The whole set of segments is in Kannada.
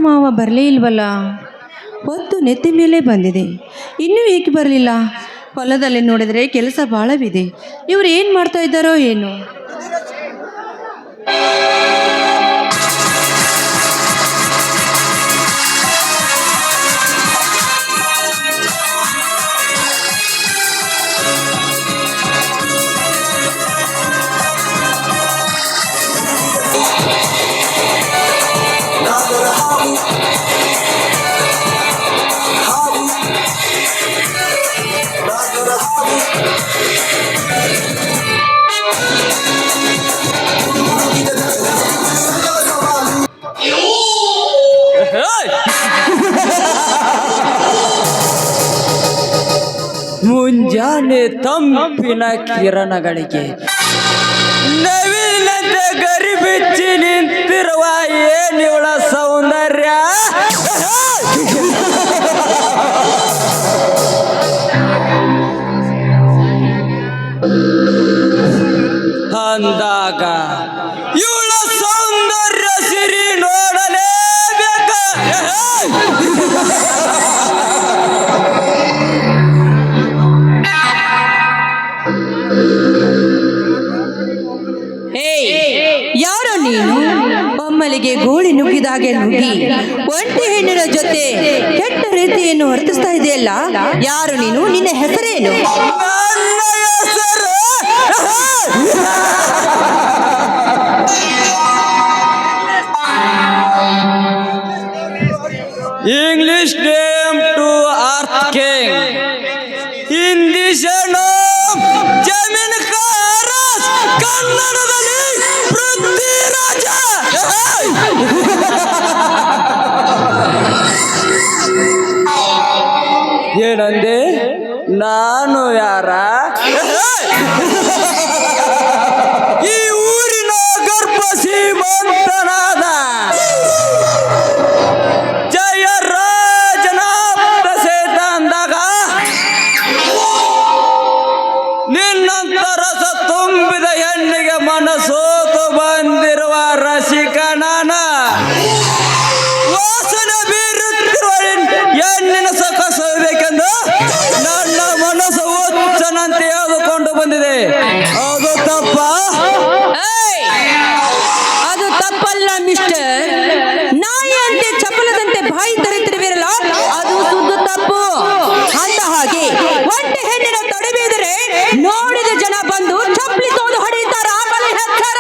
ಮಾವ ಬರಲೇ ಇಲ್ವಲ್ಲ. ಹೊತ್ತು ನೆತ್ತಿ ಮೇಲೆ ಬಂದಿದೆ, ಇನ್ನೂ ಏಕೆ ಬರಲಿಲ್ಲ? ಹೊಲದಲ್ಲಿ ನೋಡಿದರೆ ಕೆಲಸ ಭಾಳವಿದೆ. ಇವರು ಏನು ಮಾಡ್ತಾ ಇದ್ದಾರೋ ಏನು? ಮುಂಜಾನೆ ತಂಪಿನ ಕಿರಣಗಳಿಗೆ ನವಿಲಿನಂತೆ ಗರಿಬಿಚ್ಚಿ ನಿಂತಿರುವ ಏನಿವಳ ಸೌಂದರ್ಯ. ಅಂದಾಗ ಇವಳ ಸೌಂದರ್ಯ ಸಿರಿ ನೋಡಲೇಬೇಕ. ಯಾರೋ ನೀನು? ಒಮ್ಮಲಿಗೆ ಗೋಳಿ ನುಗ್ಗಿದಾಗೆ ನುಗ್ಗಿ ಒಂಟಿ ಹೆಣ್ಣಿನ ಜೊತೆ ಕೆಟ್ಟ ರೀತಿಯನ್ನು ವರ್ತಿಸ್ತಾ ಇದೆಯಲ್ಲ. ಯಾರು ನೀನು? ನಿನ್ನ ಹೆಸರೇನು? ನನ್ನ ಹೆಸರು English name to earth king, Hindi ಜಮೀನ್ ಕಾರಸ್, ಕನ್ನಡದಲ್ಲಿ ಪೃಥ್ವಿರಾಜ. ಏನಂದೆ? ನಾನು ಯಾರ? ಈ ಊರಿನ ಗರ್ಭ ಶ್ರೀಮಂತನಾದ ಜಯರಾಜನ ಪ್ರಸಿದ್ಧ ಅಂದಾಗ ನಿನ್ನಂತ ರಸ ತುಂಬಿದ ಹೆಣ್ಣಿಗೆ ಮನಸೋತು ಬಂದಿರುವ ರಸಿಕ ನಾನ. ವಾಸನೆ ಬೀರುತ್ತಿರುವ ಹೆಣ್ಣಿನ ಸೊಗಸಬೇಕೆಂದು ನನ್ನ ಮನಸ್ಸು ಹುಚ್ಚನಂತೆ ಎಳೆದುಕೊಂಡು ಬಂದಿದೆ. ಅದು ತಪ್ಪ? ಅದು ತಪ್ಪಲ್ಲ ಮಿಸ್ಟರ್. ನಾಯಿಯಂತೆ ಚಪಲದಂತೆ ಬಾಯಿ ತೆರೆತಿರುವಿರಲ್ಲ, ಅದು ಶುದ್ಧ ತಪ್ಪು. ಅಂದ ಹಾಗೆ ಒಂಟಿ ಹೆಣ್ಣಿನ ತಡೆಬೇದರೆ ನೋಡಿದ ಜನ ಬಂದು ಚಪ್ಪಲಿ ತೋದು ಹೊಡೆಯುತ್ತಾರ. ಆಮೇಲೆ ಹಚ್ಚಾರ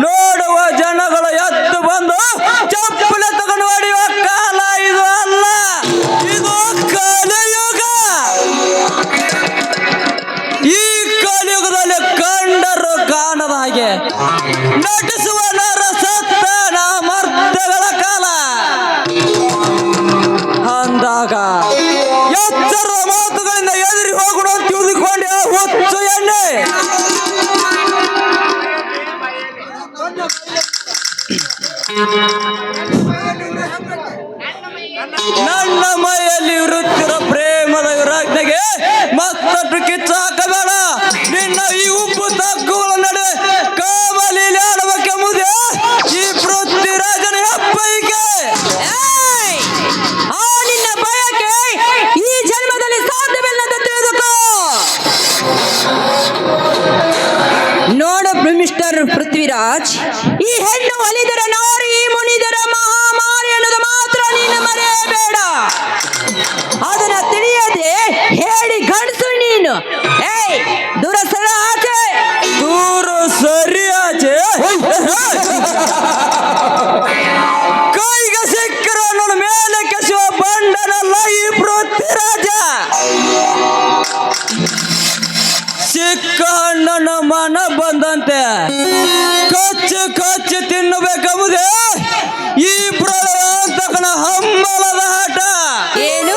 ನೋಡುವ ಜನಗಳು ಎದ್ದು ಬಂದು ಚಪ್ಪಲಿ ತಗೊಂಡು ಹೊಡೆಯುವ ಕಾಲ ಇದು ಅಲ್ಲ, ಇದು ಕಲಿಯುಗ. ಈ ಕಲಿಯುಗದಲ್ಲಿ ಕಂಡರು ಕಾಣದ ಹಾಗೆ ನಟಿಸುವ ನರ ಸತ್ತನ ಮರ್ದಗಳ ಕಾಲ. ಅಂದಾಗ ಎಚ್ಚರದ ಮಾತುಗಳಿಂದ ಎದುರಿ ಹೋಗೋಣ ಅಂತ ತಿಳಿದುಕೊಂಡೆ ಹುಚ್ಚು ಎಣ್ಣೆ. ನನ್ನ ಮೈಯಲ್ಲಿ ಇರುತ್ತಿರೋ ಪ್ರೇಮದ ವಿರಾಜ್ಞೆಗೆ ಮತ್ತಷ್ಟು ಕಿಚ್ಚು ಹಾಕಬೇಡ. ನಿನ್ನ ಈ ಉಪ್ಪು ತಗ್ಗುಗಳ ನಡುವೆ ಕಾವಲಿಲಿ ಆಡಬೇಕೆಂಬುದೇ ಈ ಪೃಥ್ವಿರಾಜನ ಹೆಬ್ಬಯಕೆ. ನಿನ್ನ ಬಯಕೆ ಈ ಜನ್ಮದಲ್ಲಿ ಸಾಧ್ಯವಿಲ್ಲದ ತಿಳಿದುಕೋ. ನೋಡು ಮಿಸ್ಟರ್ ಪೃಥ್ವಿರಾಜ್, ಈ ಹೆಣ್ಣು ಒಲಿದರ ನಾರಿ, ಮುನಿದರ ಮಹಾಮಾರಿ ಅನ್ನೋದು ಮಾತ್ರ ನೀನು ಮರೆಯಬೇಡ. ಅದನ್ನ ತಿಳಿಯದೆ ಹೇಳಿ ಗಂಡಸು ನೀನು. ದೂರ ಸರ ಆಚೆ, ದೂರ ಸರಿ ಆಚೆ. ಕೈಗೆ ಸಿಕ್ಕರ ನನ್ನ ಮೇಲೆ ಕೆಸುವ ಬಂಡನಲ್ಲ ಈ ಪೃಥ್ವಿರಾಜ. ಸಿಕ್ಕ ಹಣ್ಣನ ಮನ ಬಂದಂತೆ ಕಚ್ಚು ಕಚ್ಚು ತಿನ್ನಬೇಕೆಂಬುದೇ ಈ ಪ್ರಳಯಾಂತಕನ ಹಂಬಲದ ಆಟ. ಏನು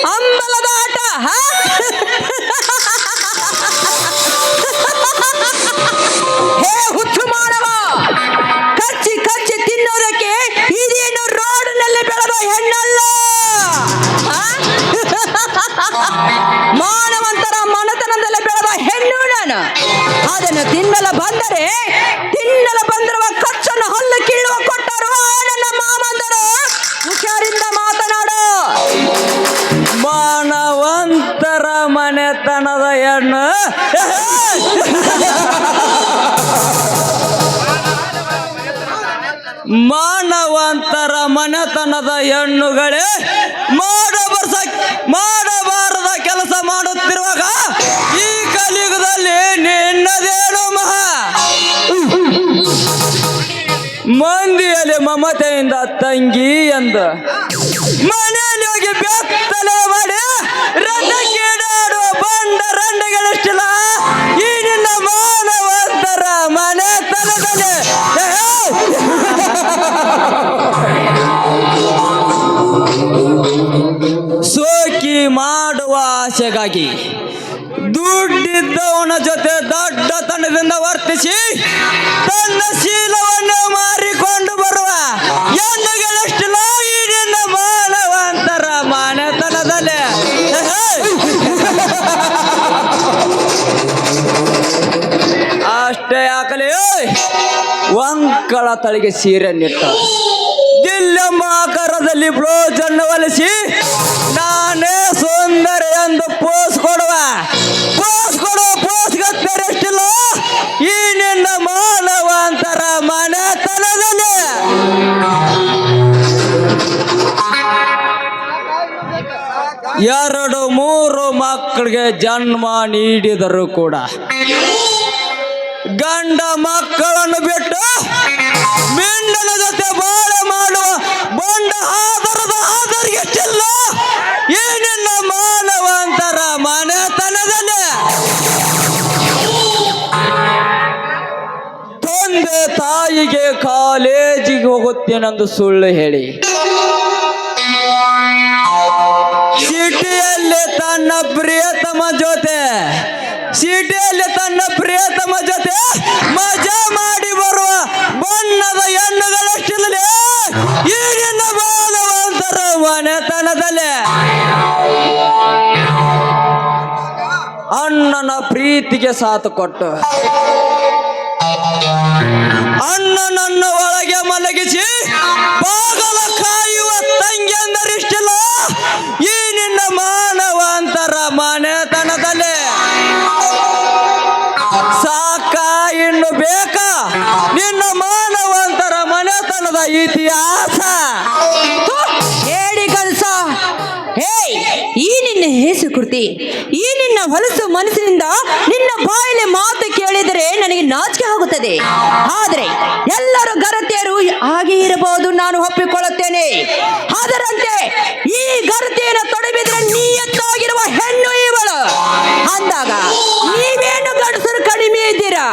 ಹಂಬಲದ ಆಟ? ಹೇ ಹುಚ್ಚು ಮಾನವ, ಕಚ್ಚಿ ಕಚ್ಚಿ ತಿನ್ನೋದಕ್ಕೆ ಇದೇನು ರೋಡ್ನಲ್ಲಿ ಬೆಳೆದ ಹೆಣ್ಣಲ್ಲ. ಮಾನವಂತರ ಮನತನದಲ್ಲಿ ಬೆಳೆದ ಹೆಣ್ಣು ನಾನು. ಅದನ್ನು ತಿನ್ನಲ ಬಂದಿರುವ ಖರ್ಚನ್ನು ಹಲ್ಲು ಕೀಳುವ ಕೊಟ್ಟರು ನನ್ನ ಮಾಮಂದರು. ಹುಷಾರಿಂದ ಮಾತನಾಡು. ಮಾನವಂತರ ಮನೆತನದ ಹೆಣ್ಣು ಮಾನವಂತರ ಮನೆತನದ ಹೆಣ್ಣುಗಳೇ ಮಾಡಬಾರದ ಕೆಲಸ ಮಾಡುತ್ತಿರುವಾಗ ಈ ಕಲಿಯುಗದಲ್ಲಿ ನಿನ್ನದೇನು ಮಂದಿಯಲ್ಲಿ ಮಮತೆಯಿಂದ ತಂಗಿ ಎಂದು ಮನೆಯಲ್ಲಿ ಹೋಗಿ ಬೆತ್ತಲೆ ಮಾಡಿ ರಂಡಕೀಡಾಡುವ ಬಂಡ ರಂಡಗಳಿಷ್ಟಿಲ್ಲ ಈ ನಿನ್ನ ಮಾನವಂತರ ಮನೆತನದಲ್ಲಿ. ಸೋಕಿ ಮಾಡುವ ಆಸೆಗಾಗಿ ದುಡ್ಡಿದ್ದವನ ಜೊತೆ ದೊಡ್ಡತನದಿಂದ ವರ್ತಿಸಿ ತನ್ನ ಶೀಲವನ್ನು ಮಾರಿಕೊಂಡು ಬರುವ ಹೆಣ್ಣುಗಳಷ್ಟಿಲ್ಲ ಈ ನಿನ್ನ ಮಾನವಂತರ ಮನೆತನದಲ್ಲಿ. ಅಷ್ಟೇ ಆಗಲಿ ವಂಕಳ ತಳಿಗೆ ಸೀರೆ ನಿಟ್ಟ ದಿಲ್ಲೆಂಬ ಆಕಾರದಲ್ಲಿ ಬ್ಲೌಸ್ ಅನ್ನು ಹೊಲಿಸಿ ನಾನೇ ಸುಂದರ ಎಂದು ಪೋಸ್ ಕೊಡುವ ಪೋಸ್ಗತ್ತರಷ್ಟಿಲ್ಲ ಈ ನಿನ್ನ ಮಾನವಂತರ ಮನೆತನದಲ್ಲಿ. ಎರಡು ಮೂರು ಮಕ್ಕಳಿಗೆ ಜನ್ಮ ನೀಡಿದರು ಕೂಡ ಗಂಡ ಮಕ್ಕಳನ್ನು ಬಿಟ್ಟು ಮಿಂಡನ ಜೊತೆ ಬಾಳೆ ಮಾಡುವ ಬಂಡ ಆದರಿಗೆ ಚೆಲ್ಲ ಈ ನಿನ್ನ ಮಾನವಂತರ ಮನೆತನದಲ್ಲಿ. ತಂದೆ ತಾಯಿಗೆ ಕಾಲೇಜಿಗೆ ಹೋಗುತ್ತೇನೆಂದು ಸುಳ್ಳು ಹೇಳಿ ಸಿಟಿಯಲ್ಲಿ ತನ್ನ ಪ್ರಿಯತಮ ಜೊತೆ ಮಜಾ ಮಾಡಿ ಬರುವ ಬಣ್ಣದ ಹೆಣ್ಣುಗಳಷ್ಟಿಲ್ಲದೆ ಈ ನಿನ್ನ ಮಾನವಂತರ ಮನೆತನದಲ್ಲಿ. ಅಣ್ಣನ ಪ್ರೀತಿಗೆ ಸಾಥ್ ಕೊಟ್ಟು ಅಣ್ಣನನ್ನು ಒಳಗೆ ಮಲಗಿಸಿ ಬಾಗಲ ಕಾಯುವ ತಂಗಿಯಂದರಿಷ್ಟಿಲ್ಲ ಈ ನಿನ್ನ ಮಾನವಂತರ ಮನೆತನದಲ್ಲಿ. ಸಾಕ ಇನ್ನು ಬೇಕಾ ನಿನ್ನ ಮಾನವಂತರ ಮನೆತನದ ಇತಿಹಾಸ? ಹೇಳಿ ಕಲ್ಸ. ಈ ನಿನ್ನ ಹೇಸು ಕೃತಿ, ಈ ನಿನ್ನ ಹೊಲಸು ಮನಸ್ಸಿನಿಂದ ನಿನ್ನ ಬಾಯಲ್ಲಿ ಮಾತು ಕೇಳಿದರೆ ನನಗೆ ನಾಚಿಕೆ ಆಗುತ್ತದೆ. ಆದರೆ ಎಲ್ಲರೂ ಗರತಿಯರು ಹಾಗೆ ಇರಬಹುದು, ನಾನು ಒಪ್ಪಿಕೊಳ್ಳುತ್ತೇನೆ. ಅದರಂತೆ ಈ ಗರತಿಯನ್ನು ತೊಡಬಿದ್ರೆ ನೀಯತ್ತಾಗಿರುವ ಹೆಣ್ಣು ಇವಳು ಅಂದಾಗ ನೀವೇನು ಗಂಡಸರು ಕಡಿಮೆ ಇದ್ದೀರಾ?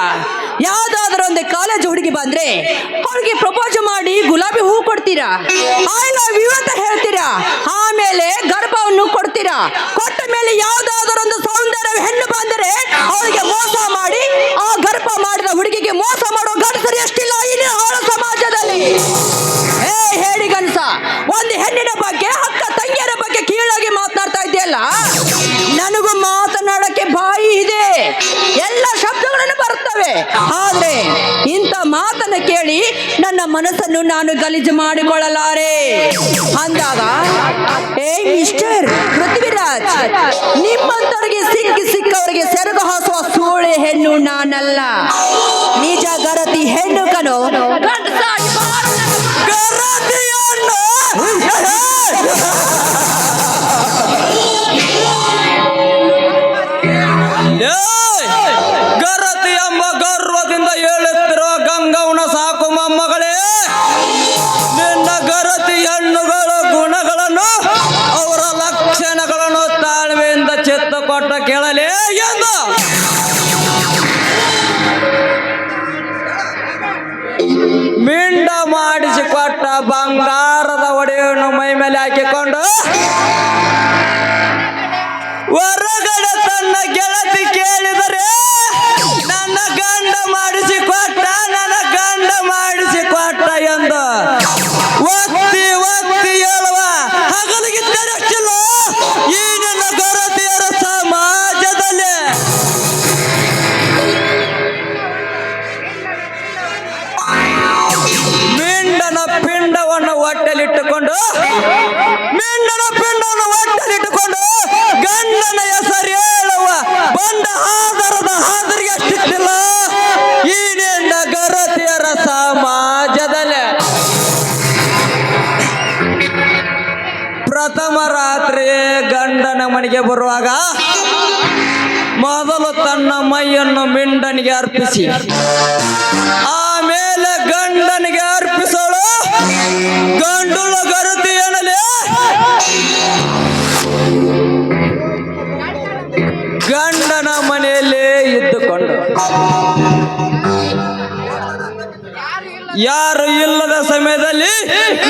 ಯಾವ್ದಾದ್ರೂ ಒಂದು ಕಾಲೇಜ್ ಹುಡುಗಿ ಬಂದ್ರೆ ಅವ್ರಿಗೆ ಪ್ರಪೋಸ್ ಮಾಡಿ ಗುಲಾಬಿ ಹೂ ಕೊಡ್ತೀರಾ, ಐ ಲವ್ ಯು ಅಂತ ಹೇಳ್ತೀರಾ, ಆಮೇಲೆ ಗರ್ಭವನ್ನು ಕೊಡ್ತೀರಾ. ಕೊಟ್ಟ ಮೇಲೆ ಯಾವ್ದಾದ್ರೂ ಒಂದು ಸೌಂದರ್ಯ ಹೆಣ್ಣು ಬಂದರೆ ಅವಳಿಗೆ ಮೋಸ ಮಾಡಿ ಆ ಗರ್ಭ ಮಾಡಿದ ಹುಡುಗಿಗೆ ಮೋಸ ಮಾಡುವ ಗಂಡಸರು ಎಷ್ಟಿಲ್ಲ ಇಲ್ಲಿ ಹಾಳು ಸಮಾಜದಲ್ಲಿ. ಹೇಳಿ ಗಂಡಸ, ಒಂದು ಹೆಣ್ಣಿನ ಬಗ್ಗೆ ಅಕ್ಕ ತಂಗಿಯರ ಬಗ್ಗೆ ಕೀಳಾಗಿ ಮಾತನಾಡ್ತಾ ಇದೆಯಲ್ಲ. ನನಗೂ ಮಾತನಾಡಕ್ಕೆ ಬಾಯಿ ಇದೆ, ಎಲ್ಲ ಶಬ್ದಗಳನ್ನು ಬರುತ್ತವೆ. ಆದ್ರೆ ಇಂಥ ಮಾತನ್ನ ಕೇಳಿ ನನ್ನ ಮನಸ್ಸನ್ನು ನಾನು ಗಲೀಜು ಮಾಡಿಕೊಳ್ಳಲಾರೆ ಅಂದಾಗ, ಮಿಸ್ಟರ್ ಪೃಥ್ವಿರಾಜ್, ನಿಮ್ಮಂತವರಿಗೆ ಸಿಕ್ಕವರಿಗೆ ಸೆರಗು ಹಾಸುವ ಸೋಳೆ ಹೆಣ್ಣು ನಾನಲ್ಲ, ನಿಜ ಗರತಿ ಹೆಣ್ಣು ಕಣೋ. ಗರತಿ ಎಂಬ ಗರ್ವದಿಂದ ಹೇಳುತ್ತಿರುವ ಗಂಗವನ ಸಾಕು ಮೊಮ್ಮಗಳೇ, ನಿನ್ನ ಗರತಿ ಹೆಣ್ಣುಗಳ ಗುಣಗಳನ್ನು ಅವರ ಲಕ್ಷಣಗಳನ್ನು ತಾಳ್ಮೆಯಿಂದ ಚಿತ್ತ ಕೊಟ್ಟ ಕೇಳಲೇ ಎಂದು ಮಿಂಡ ಮಾಡಿಸಿಕೊಟ್ಟ ಬಂಗಾರದ ಒಡೆಯನ್ನು ಮೈ ಮೇಲೆ ಹಾಕಿಕೊಂಡು ಹೊರಗಡೆ ತನ್ನ ಗೆಳತಿ ಕೇಳಿದರೆ ನನ್ನ ಗಂಡ ಮಾಡಿಸಿಕೊಟ್ಟ ಎಂದು ಒತ್ತಿ ಹೇಳುವ ಹಗಲಿಗಿದ್ದರಷ್ಟಿಲ್ಲ ಈ ನನ್ನ ಗರತಿಯರ ಸಮಾಜದಲ್ಲಿ. ಕೊರಳಲ್ಲಿಟ್ಟುಕೊಂಡು ಮಿಂಡನ ಪಿಂಡನ ಒಟ್ಟಲಿಟ್ಟುಕೊಂಡು ಗಂಡನ ಹೆಸರು ಹೇಳುವ ಬಂಡ ಆಧಾರದ ಹಾದರಿಗೆ ಅಷ್ಟಿಲ್ಲ ಈ ನಗರತಿಯರ ಸಮಾಜದಲ್ಲಿ. ಪ್ರಥಮ ರಾತ್ರಿ ಗಂಡನ ಮನೆಗೆ ಬರುವಾಗ ಮೊದಲು ತನ್ನ ಮೈಯನ್ನು ಮಿಂಡನಿಗೆ ಅರ್ಪಿಸಿ ಆಮೇಲೆ ಗಂಡನಿಗೆ ಅರ್ಪಿಸೋಳು ಗಂಡುಳ ಗರುತಿ ಏನಲೆ ಗಂಡನ ಮನೆಯಲ್ಲೇ ಇದ್ದುಕೊಂಡು ಯಾರು ಇಲ್ಲದ ಸಮಯದಲ್ಲಿ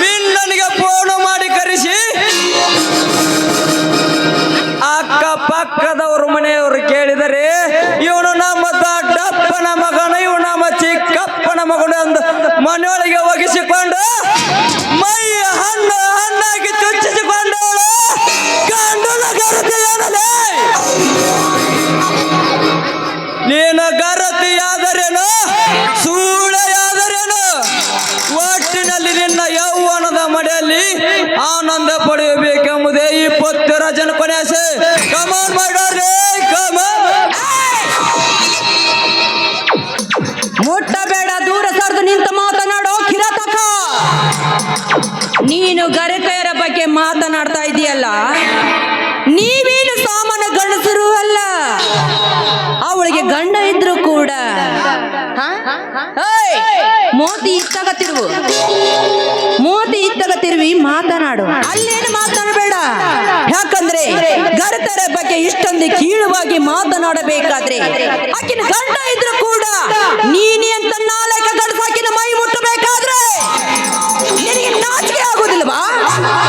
ಮಿಂಡನಿಗೆ ಫೋನ್ ಮಾಡಿ ಕರೆಸಿ ಅಕ್ಕ ಪಕ್ಕದವರು ಮನೆಯವರು ಕೇಳಿದರೆ ಇವನು ನಮ್ಮ ದೊಡ್ಡಪ್ಪನ ಮಗನು ಇವನು ನಮ್ಮ ಚಿಕ್ಕಪ್ಪನ ಮಗನು ಎಂದು ಮನೆಯೊಳಗೆ ಒಗಿಸಿಕೊಂಡು ಮೈ ಹಣ್ಣಾಗಿ ಚುಚ್ಚಿಸಿಕೊಂಡವಳು ಗಂಡನ ಗರತಿಯಾದಲೇ. ನೀನು ಗರತಿಯಾದರೇನು ಸೂಳೆಯಾದರೇನು ಒಟ್ಟಿನಲ್ಲಿ ನಿನ್ನ ಯೌವನದ ಮನೆಯಲ್ಲಿ ಆನಂದ ಪಡೆಯಬೇಕೆಂಬುದೇ ಈ ಪೊತ್ತಿರಾಜನ ಕೊನೆಯಾಸೆ. ಕಮಾನ್ ಮಾಡಾರೆ ಕಮಾನ್. ಮುಟ್ಟಬೇಡ, ದೂರ ಸರಿದು ನಿಂತು ಮಾತನಾಡೋ ಕಿರಾತಕ. ನೀನು ಗರತೆಯರ ಬಗ್ಗೆ ಮಾತನಾಡ್ತಾ ಇದೀಯಲ್ಲ, ನೀವೇನು ಸಾಮಾನ್ಯ ಗಂಡಸರು ಅಲ್ಲ. ಅವಳಿಗೆ ಗಂಡ ಇದ್ರು ಕೂಡ ಮೋತಿ ಇತ್ತಾಗ ತಿರುವಿ ಮಾತನಾಡು. ಅಲ್ಲೇನು ಮಾತನಾಡಬೇಡ. ಯಾಕಂದ್ರೆ ಗರತೆಯರ ಬಗ್ಗೆ ಇಷ್ಟೊಂದು ಕೀಳುವಾಗಿ ಮಾತನಾಡಬೇಕಾದ್ರೆ ಆಕಿನ ಗಂಡ ಇದ್ರು ಕೂಡ ನೀನಿ ಅಂತ ನಾಲ್ಕು ಗಂಡಸಾಕಿನ ಮೈ ಮುಟ್ಟಬೇಕಾದ್ರೆ ನಿನಗೆ ನಾಚಿಕೆ ಆಗೋದಿಲ್ವಾ?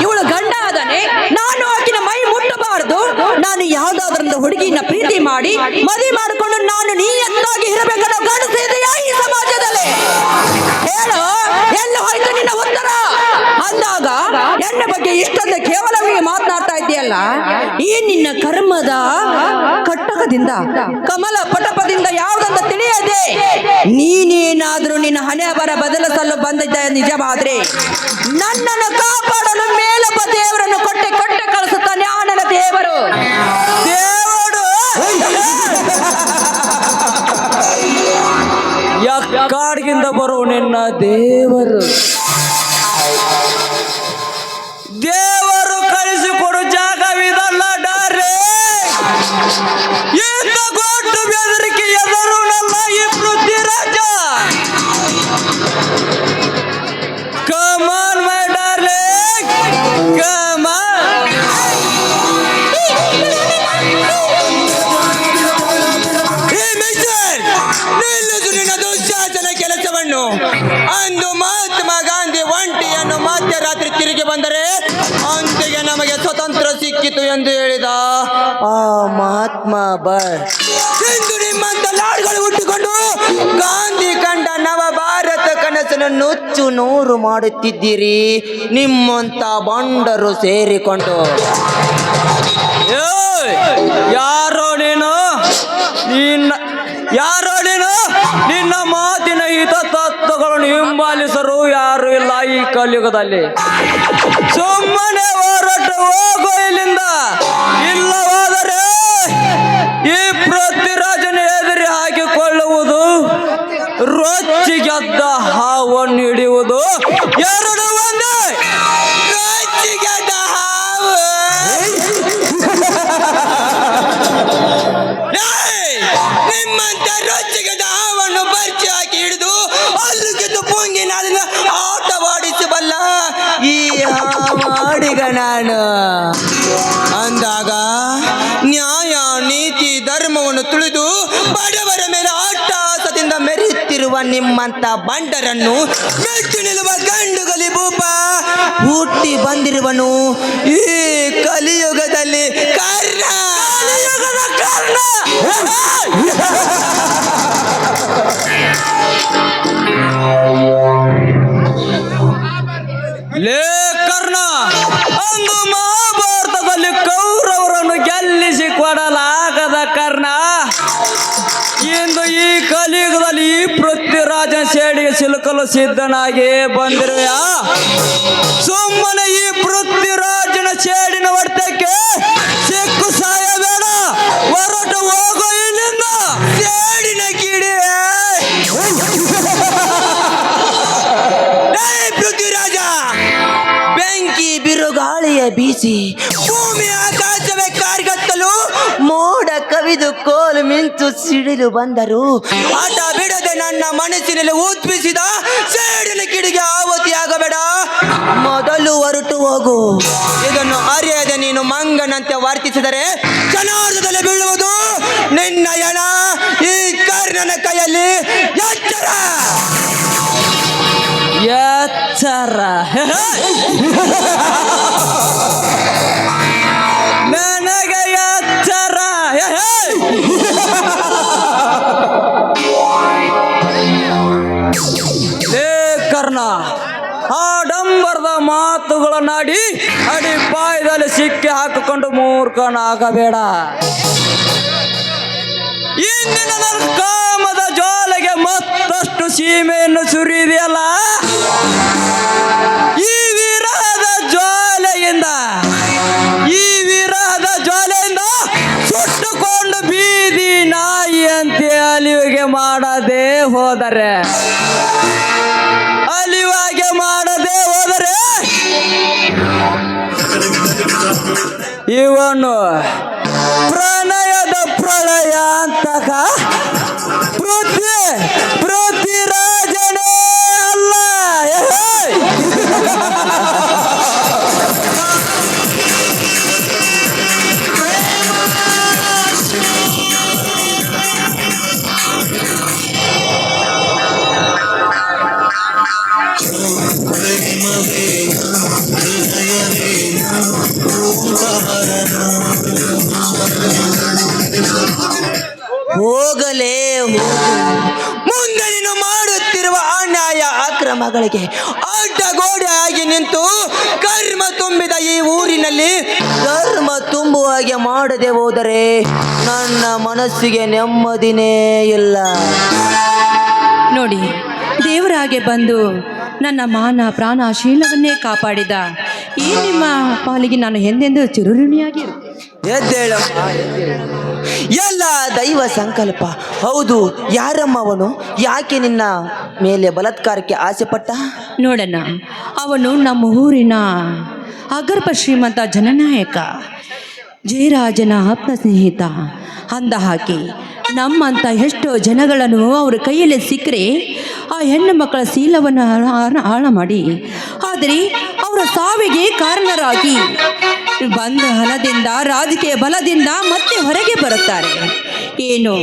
ಇವಳು ಗಂಡ ಆದನೆ, ನಾನು ಆಕಿನ ಮೈ ಮುಟ್ಟಬಾರದು. ನಾನು ಯಾವ್ದಾದ್ರೊಂದು ಹುಡುಗಿನ ಪ್ರೀತಿ ಮಾಡಿ ಮದುವೆ ಮಾಡಿಕೊಂಡು ನಾನು ನೀಯತ್ತಾಗಿ ಇರಬೇಕನ್ನೋ ಗಂಡಸ ಇದೆಯಾ ಈ ಸಮಾಜದಲ್ಲಿ? ಹೇಳು, ಎಲ್ಲ ಹೋಯ್ತು ನಿನ್ನ ಉತ್ತರ? ಅಂದಾಗ ಎನ್ನ ಬಗ್ಗೆ ಇಷ್ಟೊಂದು ಕೇವಲವಾಗಿ ಮಾತನಾಡ್ತಾ ಇದೆಯಲ್ಲ, ಈ ನಿನ್ನ ಕರ್ಮದ ಕಟ್ಟಕದಿಂದ ಕಮಲ ಪಟಪದಿಂದ ಯಾವುದಂತ ತಿಳಿಯದೆ ನೀನೇನಾದ್ರೂ ನಿನ್ನ ಹಣೆ ಬರ ಬದಲಿಸಲು ಬಂದಿದ್ದ ನಿಜವಾದ್ರೆ ನನ್ನನ್ನು ಕಾಪಾಡಲು ಮೇಲೊಬ್ಬ ದೇವರನ್ನು ಕೊಟ್ಟೆ ಕಳಿಸುತ್ತಾನೆ ಆ ನನ್ನ ದೇವರು. ಕಾಡ್ಗಿಂದ ಬರೋ ನಿನ್ನ ದೇವರು ದೇವರು ಕಳಿಸಿಕೊಡು ಜಾಗವಿದಲ್ಲ ಡಾರೆ. ಇಂಥ ಗೊಟ್ಟು ಬೆದರಿಕೆ ಎದರು ನನ್ನ ಈ ಪೃಥ್ವಿರಾಜ. ಕಮಾನ್ ಮೈ ಡಾರ್ಲಿಂಗ್ ಕಮಾನ್. ನಿಲ್ಲಿಸು ನಿನ್ನ ದುಶ್ಯಾಸನ ಕೆಲಸವನ್ನು. ಅಂದು ಮಹಾತ್ಮ ಗಾಂಧಿ ಒಂಟಿಯನ್ನು ಮಧ್ಯರಾತ್ರಿ ತಿರುಗಿ ಬಂದರೆ ಅಂತೆಗೆ ನಮಗೆ ಸ್ವತಂತ್ರ ಸಿಕ್ಕಿತು ಎಂದು ಹೇಳಿದ ಆ ಮಹಾತ್ಮ ಇಂದು ನಿಮ್ಮಂತ ಲಾಡ್ಗಳು ಹುಟ್ಟಿಕೊಂಡು ಗಾಂಧಿ ಕಂಡ ನವ ಭಾರತ ಕನಸನ್ನು ನುಚ್ಚು ನೂರು ಮಾಡುತ್ತಿದ್ದೀರಿ ನಿಮ್ಮಂತ ಬಂಡರು ಸೇರಿಕೊಂಡು. ಯಾರೋ ನೀನು ನಿನ್ನ ಮಾತಿನ ಹಿತ ತತ್ವಗಳನ್ನು ಹಿಂಬಾಲಿಸರು ಯಾರು ಇಲ್ಲ ಈ ಕಲಿಯುಗದಲ್ಲಿ. ಸುಮ್ಮನೆ ಹೊರಟು ಹೋಗೋ ಇಲ್ಲಿಂದ. ಇಲ್ಲವಾದರೆ ಈ ಪೃಥ್ವಿರಾಜನ ಎದುರಿ ಹಾಕಿಕೊಳ್ಳುವುದು, ರೊಚ್ಚಿಗೆದ್ದ ಹಾವನ್ನು ಹಿಡಿಯುವುದು ಎರಡು ಒಂದೇ. ರೊಚ್ಚಿಗೆದ್ದ ಹಾವು ನಿಮ್ಮಂತ ರೊಚ್ಚಿಗೆದ್ದ ಹಾವನ್ನು ಬರ್ಚಿ ಹಾಕಿ ಹಿಡಿದು ಅಲ್ಲಿಗಿದ್ದು ಪುಂಗಿನ ಆಟವಾಡಿಸಬಲ್ಲ ಈ ಹಾವಾಡಿಗ ನಾನು. ಅಂದಾಗ ನ್ಯಾಯ ನೀತಿ ಧರ್ಮವನ್ನು ತುಳಿದು ಬಡವರ ಮೇಲೆ ಆಟಾಸದಿಂದ ಮೆರೆಯುತ್ತಿರುವ ನಿಮ್ಮಂತ ಬಂಡರನ್ನು ಮೆಟ್ಟು ನಿಲ್ಲುವ ಗಂಡುಗಲಿ ಭೂಪ ಹುಟ್ಟಿ ಬಂದಿರುವನು ಈ ಕಲಿಯುಗದಲ್ಲಿ. ಕರ್ಣ ಲೇ ಕರ್ಣ, ಅಂದು ಮಹಾಭಾರತದಲ್ಲಿ ಕೌರವರನ್ನು ಗೆಲ್ಲಿಸಿ ಕೊಡಲಾಗದ ಕರ್ಣ, ಇಂದು ಈ ಕಲಿಯುಗದಲ್ಲಿ ಈ ಪೃಥ್ವಿರಾಜನ ಸೇಡಿಗೆ ಸಿಲುಕಲು ಸಿದ್ಧನಾಗಿ ಬಂದಿರುವೆಯ ಸುಮ್ಮನೆ ಈ ಪೃಥ್ವಿರಾಜನ ಸೇಡಿನ ಹೊಡೆತಕ್ಕೆ ಸಿಕ್ಕು ಸಾಯಬೇಡ, ಹೊರಟು ಹೋಗೋ ಇಲ್ಲಿಂದ. ಸೇಡಿನ ಕಿಡಿ ಪೃಥ್ವಿರಾಜ, ಬೆಂಕಿ ಬಿರುಗಾಳಿಯ ಬೀಸಿ ಭೂಮಿ ಆಕಾಶವೇ ಕಾರ್ಗತ್ತಲು ಮೋಡ ಕವಿದು ಕೋಲು ಮಿಂಚು ಸಿಡಿಲು ಬಂದರು ಆಟ ಬಿಡದೆ ನನ್ನ ಮನಸ್ಸಿನಲ್ಲಿ ಉದ್ಭಿಸಿದ ಸೇಡಿನ ಕಿಡಿಗೆ ಆವತಿಯಾಗಬೇಡ, ಮೊದಲು ಹೊರಟು ಹೋಗು. ಇದನ್ನು ಅರಿಯದೆ ನೀನು ಮಂಗನಂತೆ ವರ್ತಿಸಿದರೆ ಜನಾರ್ದದಲ್ಲಿ ಬೀಳುವುದು ನಿನ್ನ ಎಣ ಈ ಕರ್ಣನ ಕೈಯಲ್ಲಿ. ಎಚ್ಚರ ಎಚ್ಚರ ನನಗೆ ಎಚ್ಚರ. ಲೇ ಕರ್ಣ, ಆಡಂಬರದ ಮಾತುಗಳನ್ನಾಡಿ ಅಡಿಪಾಯದಲ್ಲಿ ಸಿಕ್ಕಿ ಹಾಕಿಕೊಂಡು ಮೂರ್ಖನಾಗಬೇಡ. ಇಂದಿನ ನನ್ನ ಕಾಮದ ಜ್ವಾಲೆಗೆ ಮತ್ತಷ್ಟು ಸೀಮೆಯನ್ನು ಸುರಿದೆಯಲ್ಲ, ಈ ವಿರಹದ ಜ್ವಾಲೆಯಿಂದ ಸುಟ್ಟುಕೊಂಡು ಬೀದಿ ನಾಯಿಯಂತೆ ಅಲಿವಿಗೆ ಮಾಡದೆ ಹೋದರೆ ಇವನು ಪ್ರಣಯದ ಪ್ರಳಯ ಅಂತಕ ಪೃಥ್ವಿರಾಜನೇ ಅಲ್ಲ. ಹೋಗಲೇ ಹೋಗು, ಮುಂದೆ ನೀನು ಮಾಡುತ್ತಿರುವ ಅನ್ಯಾಯ ಅಕ್ರಮಗಳಿಗೆ ಅಡ್ಡಗೋಡೆ ಆಗಿ ನಿಂತು ಕರ್ಮ ತುಂಬಿದ ಈ ಊರಿನಲ್ಲಿ ಧರ್ಮ ತುಂಬುವ ಹಾಗೆ ಮಾಡದೆ ಹೋದರೆ ನನ್ನ ಮನಸ್ಸಿಗೆ ನೆಮ್ಮದಿನೇ ಇಲ್ಲ. ನೋಡಿ, ದೇವರಾಗೆ ಬಂದು ನನ್ನ ಮಾನ ಪ್ರಾಣ ಶೀಲವನ್ನೇ ಕಾಪಾಡಿದ ಈ ನಿಮ್ಮ ಪಾಲಿಗೆ ನಾನು ಎಂದೆಂದು ಚಿರುಋಣಿಯಾಗಿ ಎದ್ದೇಳಮ್ಮ, ಎಲ್ಲ ದೈವ ಸಂಕಲ್ಪ. ಹೌದು, ಯಾರಮ್ಮ ಅವನು? ಯಾಕೆ ನಿನ್ನ ಮೇಲೆ ಬಲಾತ್ಕಾರಕ್ಕೆ ಆಸೆ ಪಟ್ಟ? ನೋಡಣ್ಣ, ಅವನು ನಮ್ಮ ಊರಿನ ಅಗರ್ಭ ಶ್ರೀಮಂತ ಜನನಾಯಕ, ಜಯರಾಜನ ಆಪ್ತ ಸ್ನೇಹಿತ. ಅಂದ ಹಾಕಿ ನಮ್ಮಂಥ ಎಷ್ಟೋ ಜನಗಳನ್ನು ಅವರ ಕೈಯಲ್ಲಿ ಸಿಕ್ಕರೆ ಆ ಹೆಣ್ಣು ಮಕ್ಕಳ ಶೀಲವನ್ನು ಹಾಳು ಮಾಡಿ, ಆದರೆ ಅವರ ಸಾವಿಗೆ ಕಾರಣರಾಗಿ ಬಂದ ಹಣದಿಂದ ರಾಜಕೀಯ ಬಲದಿಂದ ಮತ್ತೆ ಹೊರಗೆ ಬರುತ್ತಾರೆ. ಏನು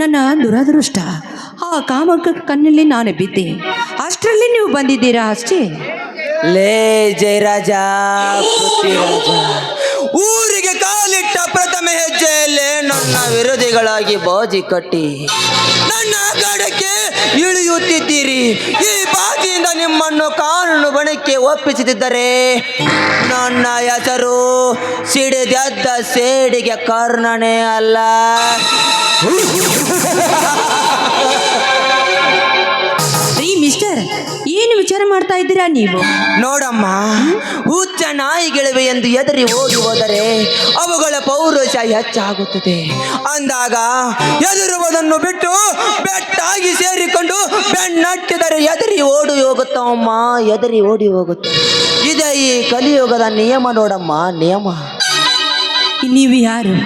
ನನ್ನ ದುರದೃಷ್ಟ, ಆ ಕಾಮಕ ಕಣ್ಣಲ್ಲಿ ನಾನು ಬಿದ್ದೆ, ಅಷ್ಟರಲ್ಲಿ ನೀವು ಬಂದಿದ್ದೀರಾ ಅಷ್ಟೇ. ಲೇ ಜಯರಾಜ, ಪೃಥ್ವಿರಾಜ, ಊರಿಗೆ ಕಾಲಿಟ್ಟ ಪ್ರಥಮ ಹೆಜ್ಜೆಯಲ್ಲೇ ನನ್ನ ವಿರೋಧಿಗಳಾಗಿ ಬಾಜಿ ಕಟ್ಟಿ ನನ್ನ ಗಡಕ್ಕೆ ಇಳಿಯುತ್ತಿದ್ದೀರಿ. ಈ ಬಾಜಿಯಿಂದ ನಿಮ್ಮನ್ನು ಕಾನೂನು ಬಣಕ್ಕೆ ಒಪ್ಪಿಸುತ್ತಿದ್ದರೆ ನನ್ನ ಹೆಸರು ಸಿಡಿದೆದ್ದ ಸೇಡಿಗೆ ಕಾರಣನೇ ಅಲ್ಲ. ಮಿಸ್ಟರ್, ಏನು ವಿಚಾರ ಮಾಡ್ತಾ ಇದ್ದೀರಾ ನೀವು? ನೋಡಮ್ಮ, ಹುಚ್ಚ ನಾಯಿಗಳಿವೆ ಎಂದು ಎದರಿ ಓಡಿ ಹೋದರೆ ಅವುಗಳ ಪೌರುಷ ಹೆಚ್ಚಾಗುತ್ತದೆ. ಅಂದಾಗ ಎದುರುವುದನ್ನು ಬಿಟ್ಟು ಬೆಟ್ಟಾಗಿ ಸೇರಿಕೊಂಡು ಬೆನ್ನಟ್ಟಿದರೆ ಎದರಿ ಓಡಿ ಹೋಗುತ್ತವಮ್ಮ, ಎದರಿ ಓಡಿ ಹೋಗುತ್ತೆ. ಇದೇ ಈ ಕಲಿಯುಗದ ನಿಯಮ ನೋಡಮ್ಮ, ನಿಯಮ. ನೀವು ಯಾರು,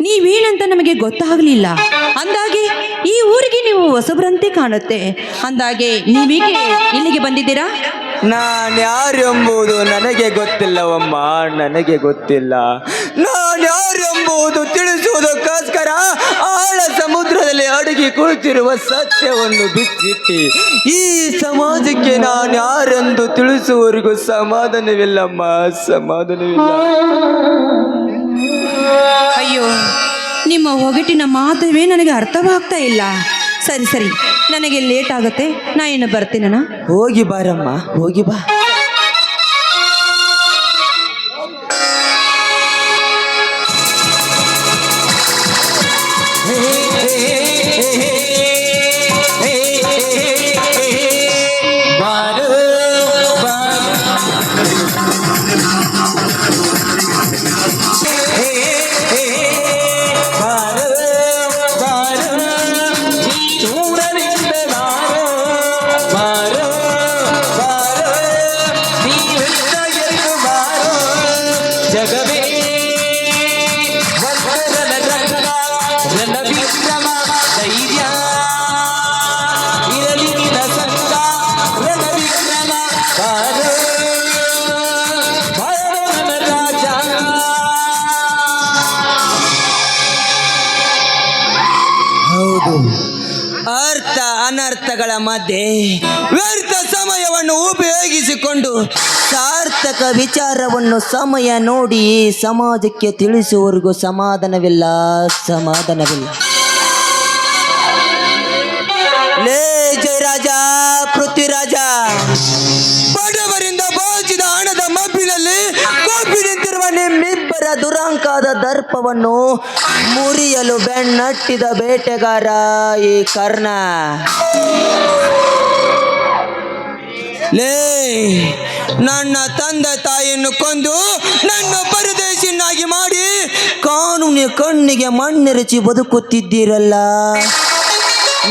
ನೀವೇನಂತ ನಮಗೆ ಗೊತ್ತಾಗಲಿಲ್ಲ. ಅಂದಾಗೆ ಈ ಊರಿಗೆ ನೀವು ಹೊಸಬ್ರಂತೆ ಕಾಣುತ್ತೆ. ಅಂದಾಗೆ ನೀವೀಗೆ ಇಲ್ಲಿಗೆ ಬಂದಿದ್ದೀರಾ? ನಾನ್ಯಾರೆಂಬುದು ನನಗೆ ಗೊತ್ತಿಲ್ಲವಮ್ಮ, ನನಗೆ ಗೊತ್ತಿಲ್ಲ. ನಾನ್ಯಾರೆಂಬುದು ತಿಳಿಸುವುದಕ್ಕೋಸ್ಕರ ಆಳ ಸಮುದ್ರದಲ್ಲಿ ಅಡಗಿ ಕುಳಿತಿರುವ ಸತ್ಯವನ್ನು ಬಿಚ್ಚಿಟ್ಟಿ ಈ ಸಮಾಜಕ್ಕೆ ನಾನ್ಯಾರೆಂದು ತಿಳಿಸುವವರೆಗೂ ಸಮಾಧಾನವಿಲ್ಲಮ್ಮ, ಸಮಾಧಾನವಿಲ್ಲ. ಅಯ್ಯೋ, ನಿಮ್ಮ ಒಗಟಿನ ಮಾತುವೇ ನನಗೆ ಅರ್ಥವಾಗ್ತಾ ಇಲ್ಲ. ಸರಿ ಸರಿ, ನನಗೆ ಲೇಟ್ ಆಗುತ್ತೆ, ನಾ ಏನು ಬರ್ತೀನಣ್ಣ. ಹೋಗಿ ಬಾರಮ್ಮ, ಹೋಗಿ ಬಾ. ಅನರ್ಥಗಳ ಮಧ್ಯೆ ವ್ಯರ್ಥ ಸಮಯವನ್ನು ಉಪಯೋಗಿಸಿಕೊಂಡು ಸಾರ್ಥಕ ವಿಚಾರವನ್ನು ಸಮಯ ನೋಡಿ ಸಮಾಜಕ್ಕೆ ತಿಳಿಸುವವರೆಗೂ ಸಮಾಧಾನವಿಲ್ಲ. ಲೇ ಜಯರಾಜ, ಪೃಥ್ವಿರಾಜ, ಬಡವರಿಂದ ಬಾಚಿದ ಹಣದ ಮಬ್ಬಿನಲ್ಲಿ ಕೊಬ್ಬಿ ನಿಂತಿರುವ ನಿಮ್ಮಿಬ್ಬರ ದುರಂಕಾದ ದರ್ಪವನ್ನು ಮುರಿಯಲು ಬೆನ್ನಟ್ಟಿದ ಬೇಟೆಗಾರ ಈ ಕರ್ಣ. ಲೇ, ನನ್ನ ತಂದೆ ತಾಯಿಯನ್ನು ಕೊಂದು ನನ್ನ ಪರದೇಶಿಯನ್ನಾಗಿ ಮಾಡಿ ಕಾನೂನಿನ ಕಣ್ಣಿಗೆ ಮಣ್ಣೆರಚಿ ಬದುಕುತ್ತಿದ್ದೀರಲ್ಲ,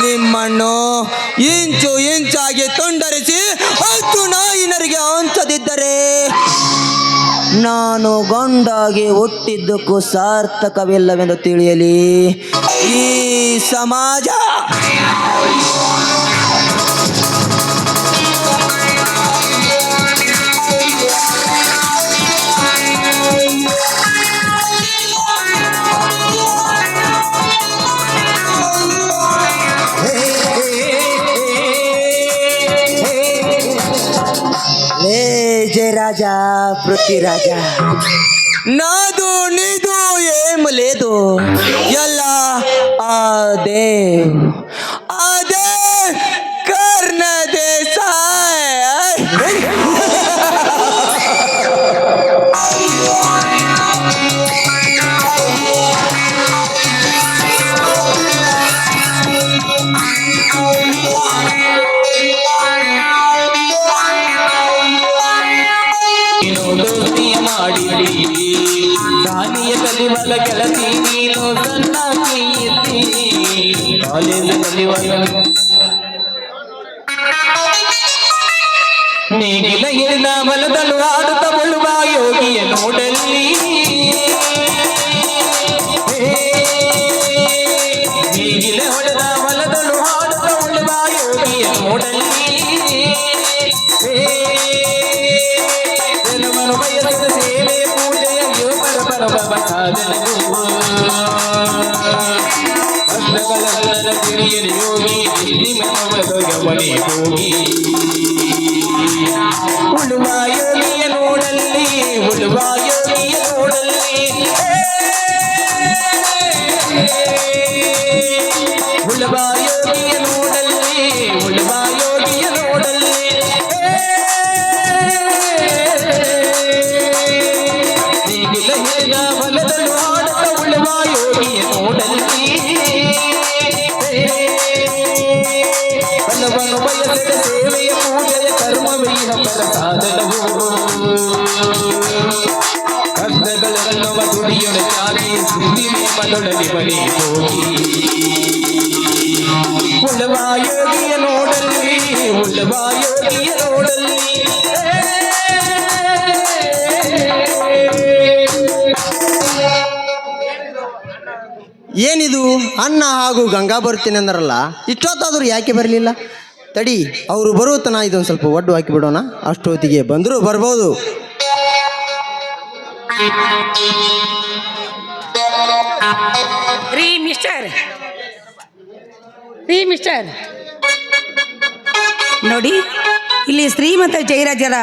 ನಿಮ್ಮನ್ನು ಇಂಚು ಇಂಚಾಗಿ ತುಂಡರಿಸಿ 10 ನಾಯಿನರಿಗೆ ಹಂಚದಿದ್ದರೆ ನಾನು ಗಂಡಾಗಿ ಹುಟ್ಟಿದ್ದಕ್ಕೂ ಸಾರ್ಥಕವಿಲ್ಲವೆಂದು ತಿಳಿಯಲಿ ಈ ಸಮಾಜ. జయరాజ, పృథ్వీరాజ, నాదు నీదు ఏం లేదు, ఎలా అదే కర్ణ దేశాయ్. ದಾನಿಯ ಕಲಿವಲ ಗೆಳತಿ ನೀನು ಸಣ್ಣಾಗಿ ಇದ್ದಿ ಕಾಲೇಜ್ ಕಲಿವಲ ನೀಗಿಲ ಹಿಡಿದ ಬಲದಲು ಆಡುತ್ತ ಬಳುವ ಯೋಗಿಯ ನೋಡಲ್ಲಿ ನೀಗಿಲ ಹೊಡೆದ ಬಲದಲು ಆಡುತ್ತ ಬಳುವ ಯೋಗಿಯ ನೋಡಲ್ಲಿ ಬಯಸಿದ ಸೇವೆ ಪೂಜೆಯ ತಿಳಿಯಲಿ ಯೋಗಿ ನಿಮ್ಮನೆ ಹೋಗಿ ಉಳುವ ಯೋಗಿಯ ನೋಡಲ್ಲಿ ಉಳುವ ಯೋಗಿಯ ನೋಡಲ್ಲಿ ಉಳುವ ಯೋಗಿಯ ನೋಡಲ್ಲಿ ಉಳುವ ಯೋಗಿಯ ನೋಡಲ್ಲಿ ಹೊಲದಲ್ಲೂ ಆಡುತ್ತ ಉಳುವ ಯೋಗಿಯ ನೋಡಲ್ಲಿ ಫಲವನ್ನು ಬಯಸಿದ ಸೇವೆಯ ಪೂಜೆಯ ಕರ್ಮವೀಹ ಪ್ರಸಾದನವು ಕಷ್ಟಗಳೆಲ್ಲವ ದುಡಿಯೊಳಗಾಗಿ ಸುದ್ದಿಮೆ ಮದೊಡಲಿ ಬಳಿ ಹೋಗಿ ಉಳುವ ಯೋಗಿಯ ನೋಡಲ್ಲಿ ಉಳುವ ಯೋಗಿಯ ನೋಡಲ್ಲಿ ಏನಿದು ಅನ್ನ ಹಾಗೂ ಗಂಗಾ ಬರ್ತೀನಿ ಅಂದ್ರಲ್ಲ, ಇಷ್ಟೊತ್ತಾದರೂ ಯಾಕೆ ಬರಲಿಲ್ಲ? ತಡಿ, ಅವರು ಬರುತ್ತನ ಇದೊಂದು ಸ್ವಲ್ಪ ಒಡ್ಡು ಹಾಕಿ ಬಿಡೋಣ, ಅಷ್ಟೊತ್ತಿಗೆ ಬಂದರೂ ಬರ್ಬೋದು. ರೀ ಮಿಸ್ಟರ್ ನೋಡಿ, ಇಲ್ಲಿ ಶ್ರೀಮಂತ ಜಯರಾಜರ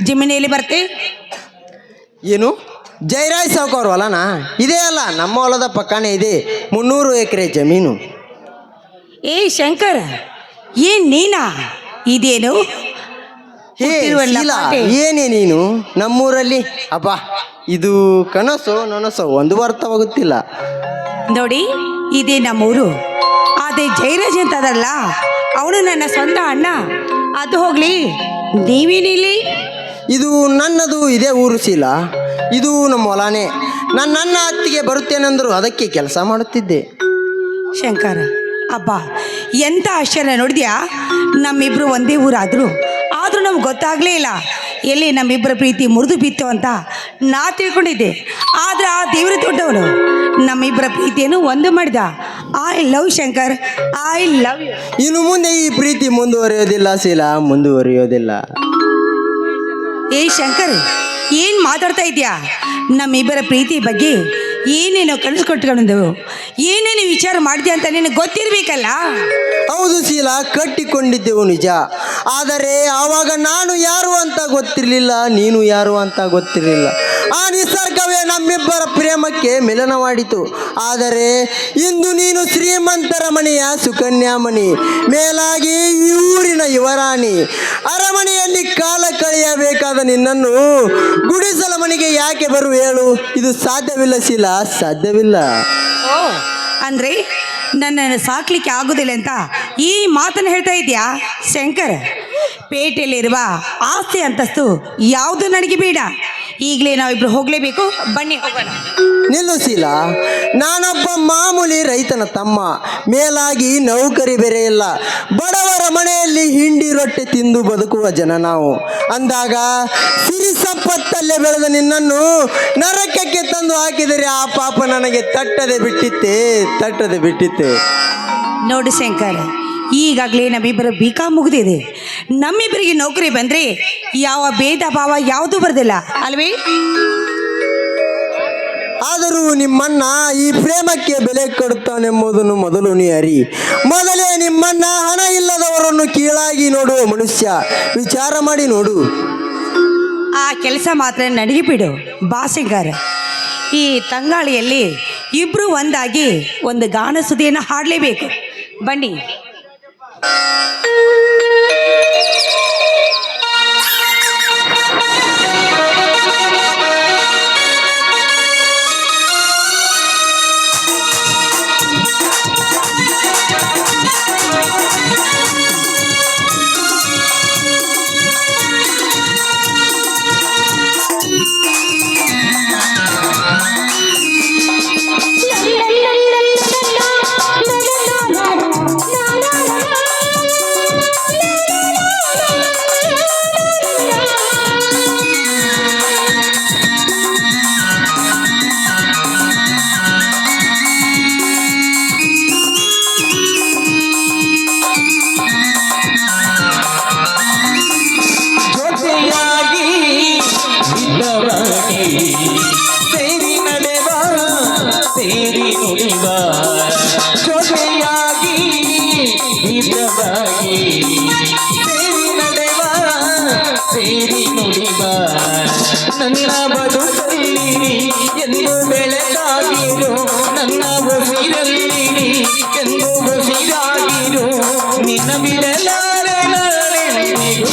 ಜಮೀನಲ್ಲಿ ಬರ್ತೆ. ಏನು ಜಯರಾಜ್ ಸಾವ್ಕಾರ್ ಹೊಲನಾ? ಇದೇ ಅಲ್ಲ, ನಮ್ಮ ಹೊಲದ ಪಕ್ಕನೇ ಇದೆ 300 ಎಕರೆ ಜಮೀನು. ಏ ಶಂಕರ್, ಏನ್ ನೀನಾ? ಇದೇನು ಹೇ ಶೀಲಾ, ಏನೇ ನೀನು ನಮ್ಮೂರಲ್ಲಿ? ಅಬ್ಬಾ, ಇದು ಕನಸು ನನಸು ಒಂದು ಅರ್ಥವಾಗುತ್ತಿಲ್ಲ. ನೋಡಿ, ಇದೇ ನಮ್ಮೂರು. ಅದೇ ಜಯರಾಜ್ ಅಂತ ಅದಲ್ಲ, ಅವನು ನನ್ನ ಸ್ವಂತ ಅಣ್ಣ. ಅದು ಹೋಗ್ಲಿ, ನೀವೇನಿಲ್ಲಿ? ಇದು ನನ್ನದು ಇದೇ ಊರು ಶೀಲಾ, ಇದು ನಮ್ಮ ಹೊಲನೇ. ನನ್ನ ಹತ್ತಿಗೆ ಬರುತ್ತೇನೆಂದರು, ಅದಕ್ಕೆ ಕೆಲಸ ಮಾಡುತ್ತಿದ್ದೆ. ಶಂಕರ, ಅಬ್ಬಾ, ಎಂಥ ಆಶ್ಚರ್ಯ ನೋಡಿದ್ಯಾ? ನಮ್ಮಿಬ್ರು ಒಂದೇ ಊರಾದ್ರು ನಮ್ಗೆ ಗೊತ್ತಾಗಲೇ ಇಲ್ಲ ಎಲ್ಲಿ ನಮ್ಮಿಬ್ಬರ ಪ್ರೀತಿ ಮುರಿದು ಬಿತ್ತು ಅಂತ ನಾ ತಿಳ್ಕೊಂಡಿದ್ದೆ. ಆದರೆ ಆ ದೇವ್ರ ದೊಡ್ಡವನು ನಮ್ಮಿಬ್ಬರ ಪ್ರೀತಿಯನ್ನು ಒಂದು ಮಾಡಿದ. I love Shankar, I love you. ಇನ್ನು ಮುಂದೆ ಈ ಪ್ರೀತಿ ಮುಂದುವರಿಯೋದಿಲ್ಲ ಶೀಲಾ, ಮುಂದುವರಿಯೋದಿಲ್ಲ. ಏ ಶಂಕರ್, ಏನು ಮಾತಾಡ್ತಾ ಇದೆಯಾ? ನಮ್ಮಿಬ್ಬರ ಪ್ರೀತಿ ಬಗ್ಗೆ ಏನೇನೋ ಕಳಿಸ್ಕೊಟ್ಕೊಂಡು, ಏನೇನು ಏನೇನು ವಿಚಾರ ಮಾಡಿದೆ ಅಂತ ನಿನಗೆ ಗೊತ್ತಿರ್ಬೇಕಲ್ಲ. ಹೌದು ಶೀಲ, ಕಟ್ಟಿಕೊಂಡಿದ್ದೆವು ನಿಜ. ಆದರೆ ಆವಾಗ ನಾನು ಯಾರು ಅಂತ ಗೊತ್ತಿರಲಿಲ್ಲ, ನೀನು ಯಾರು ಅಂತ ಗೊತ್ತಿರಲಿಲ್ಲ. ಆ ನಿಸರ್ಗವೇ ನಮ್ಮಿಬ್ಬರ ಪ್ರೇಮಕ್ಕೆ ಮಿಲನವಾಡಿತು. ಆದರೆ ಇಂದು ನೀನು ಶ್ರೀಮಂತರ ಮನೆಯ ಸುಕನ್ಯಾಮಣಿ, ಮೇಲಾಗಿ ಈ ಊರಿನ ಯುವರಾಣಿ. ಅರಮನೆಯಲ್ಲಿ ಕಾಲ ಕಳೆಯಬೇಕಾದ ನಿನ್ನನ್ನು ಗುಡಿಸಲ ಮನೆಗೆ ಯಾಕೆ ಬರು ಹೇಳು? ಇದು ಸಾಧ್ಯವಿಲ್ಲ ಶೀಲ, ಸಾಧ್ಯವಿಲ್ಲ. ಅಂದ್ರೆ ನನ್ನನ್ನು ಸಾಕ್ಲಿಕ್ಕೆ ಆಗುದಿಲ್ಲ ಅಂತ ಈ ಮಾತನ್ನು ಹೇಳ್ತಾ ಇದೆಯಾ ಶಂಕರ್? ಪೇಟೆಯಲ್ಲಿರುವ ಆಸ್ತಿ ಅಂತಸ್ತು ಯಾವುದು ನನಗೆ ಬೇಡ. ಈಗಲೇ ನಾವಿಬ್ರು ಹೋಗಲೇಬೇಕು. ಬನ್ನಿ ಹೋಗೋಣ. ನಿಲ್ಲು ಶೀಲ, ನಾನೊಬ್ಬ ಮಾಮೂಲಿ ರೈತನ ತಮ್ಮ, ಮೇಲಾಗಿ ನೌಕರಿ ಬೇರೆ ಇಲ್ಲ. ಬಡವರ ಮನೆಯಲ್ಲಿ ಹಿಂಡಿ ರೊಟ್ಟೆ ತಿಂದು ಬದುಕುವ ಜನ ನಾವು. ಅಂದಾಗ ಸಿರಿ ಸಂಪತ್ತಲ್ಲೇ ಬೆಳೆದ ನಿನ್ನನ್ನು ನರಕಕ್ಕೆ ತಂದು ಹಾಕಿದರೆ ಆ ಪಾಪ ನನಗೆ ತಟ್ಟದೆ ಬಿಟ್ಟಿತ್ತೆ. ನೋಡು ಶಂಕರ್, ಈಗಾಗಲೇ ನಮ್ಮಿಬ್ಬರು B.Com ಮುಗಿದಿದೆ. ನಮ್ಮಿಬ್ಬರಿಗೆ ನೌಕರಿ ಬಂದರೆ ಯಾವ ಭೇದ ಭಾವ ಯಾವುದೂ ಬರೋದಿಲ್ಲ ಅಲ್ವೇ? ಆದರೂ ನಿಮ್ಮನ್ನ ಈ ಪ್ರೇಮಕ್ಕೆ ಬೆಲೆ ಕೊಡುತ್ತಾನೆಂಬುದನ್ನು ಮೊದಲು ನೀ ಅರಿ. ಮೊದಲೇ ನಿಮ್ಮನ್ನ ಹಣ ಇಲ್ಲದವರನ್ನು ಕೀಳಾಗಿ ನೋಡುವ ಮನುಷ್ಯ. ವಿಚಾರ ಮಾಡಿ ನೋಡು. ಆ ಕೆಲಸ ಮಾತ್ರ ನನಗೆ ಬಿಡು ಬಾ ಶಂಕರ್. ಈ ತಂಗಾಳಿಯಲ್ಲಿ ಇಬ್ಬರು ಒಂದಾಗಿ ಒಂದು ಗಾನ ಸುದ್ದಿಯನ್ನು ಹಾಡಲೇಬೇಕು. ಬನ್ನಿ. ನನ್ನ ಬದುಕಲ್ಲಿ ಎಂದು ಬೆಳಕಾಗಿರು, ನನ್ನ ಉಸಿರಲ್ಲಿ ಎಂದು ಉಸಿರಾಗಿರು, ನಿನ್ನ ಬಿಡಲಾರೆ ನಾಳೆಂದಿಗೂ.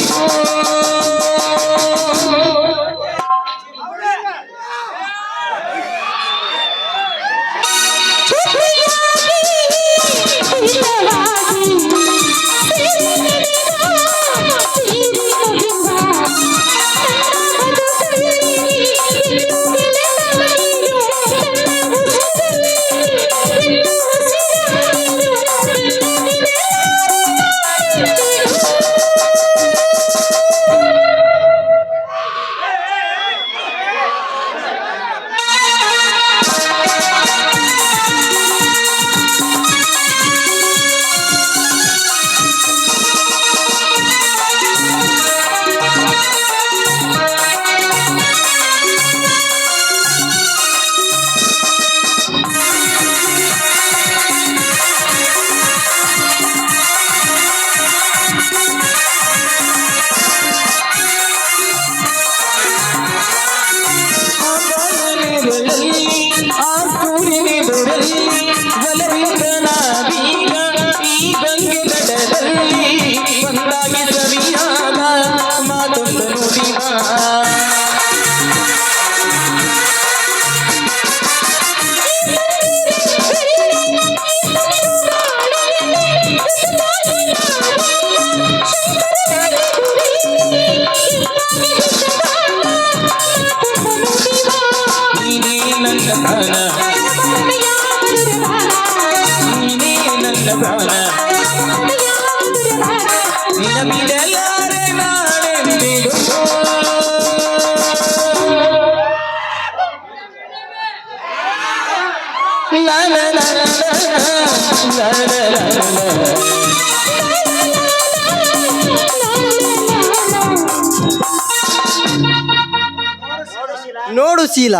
ನೋಡು ಶೀಲ,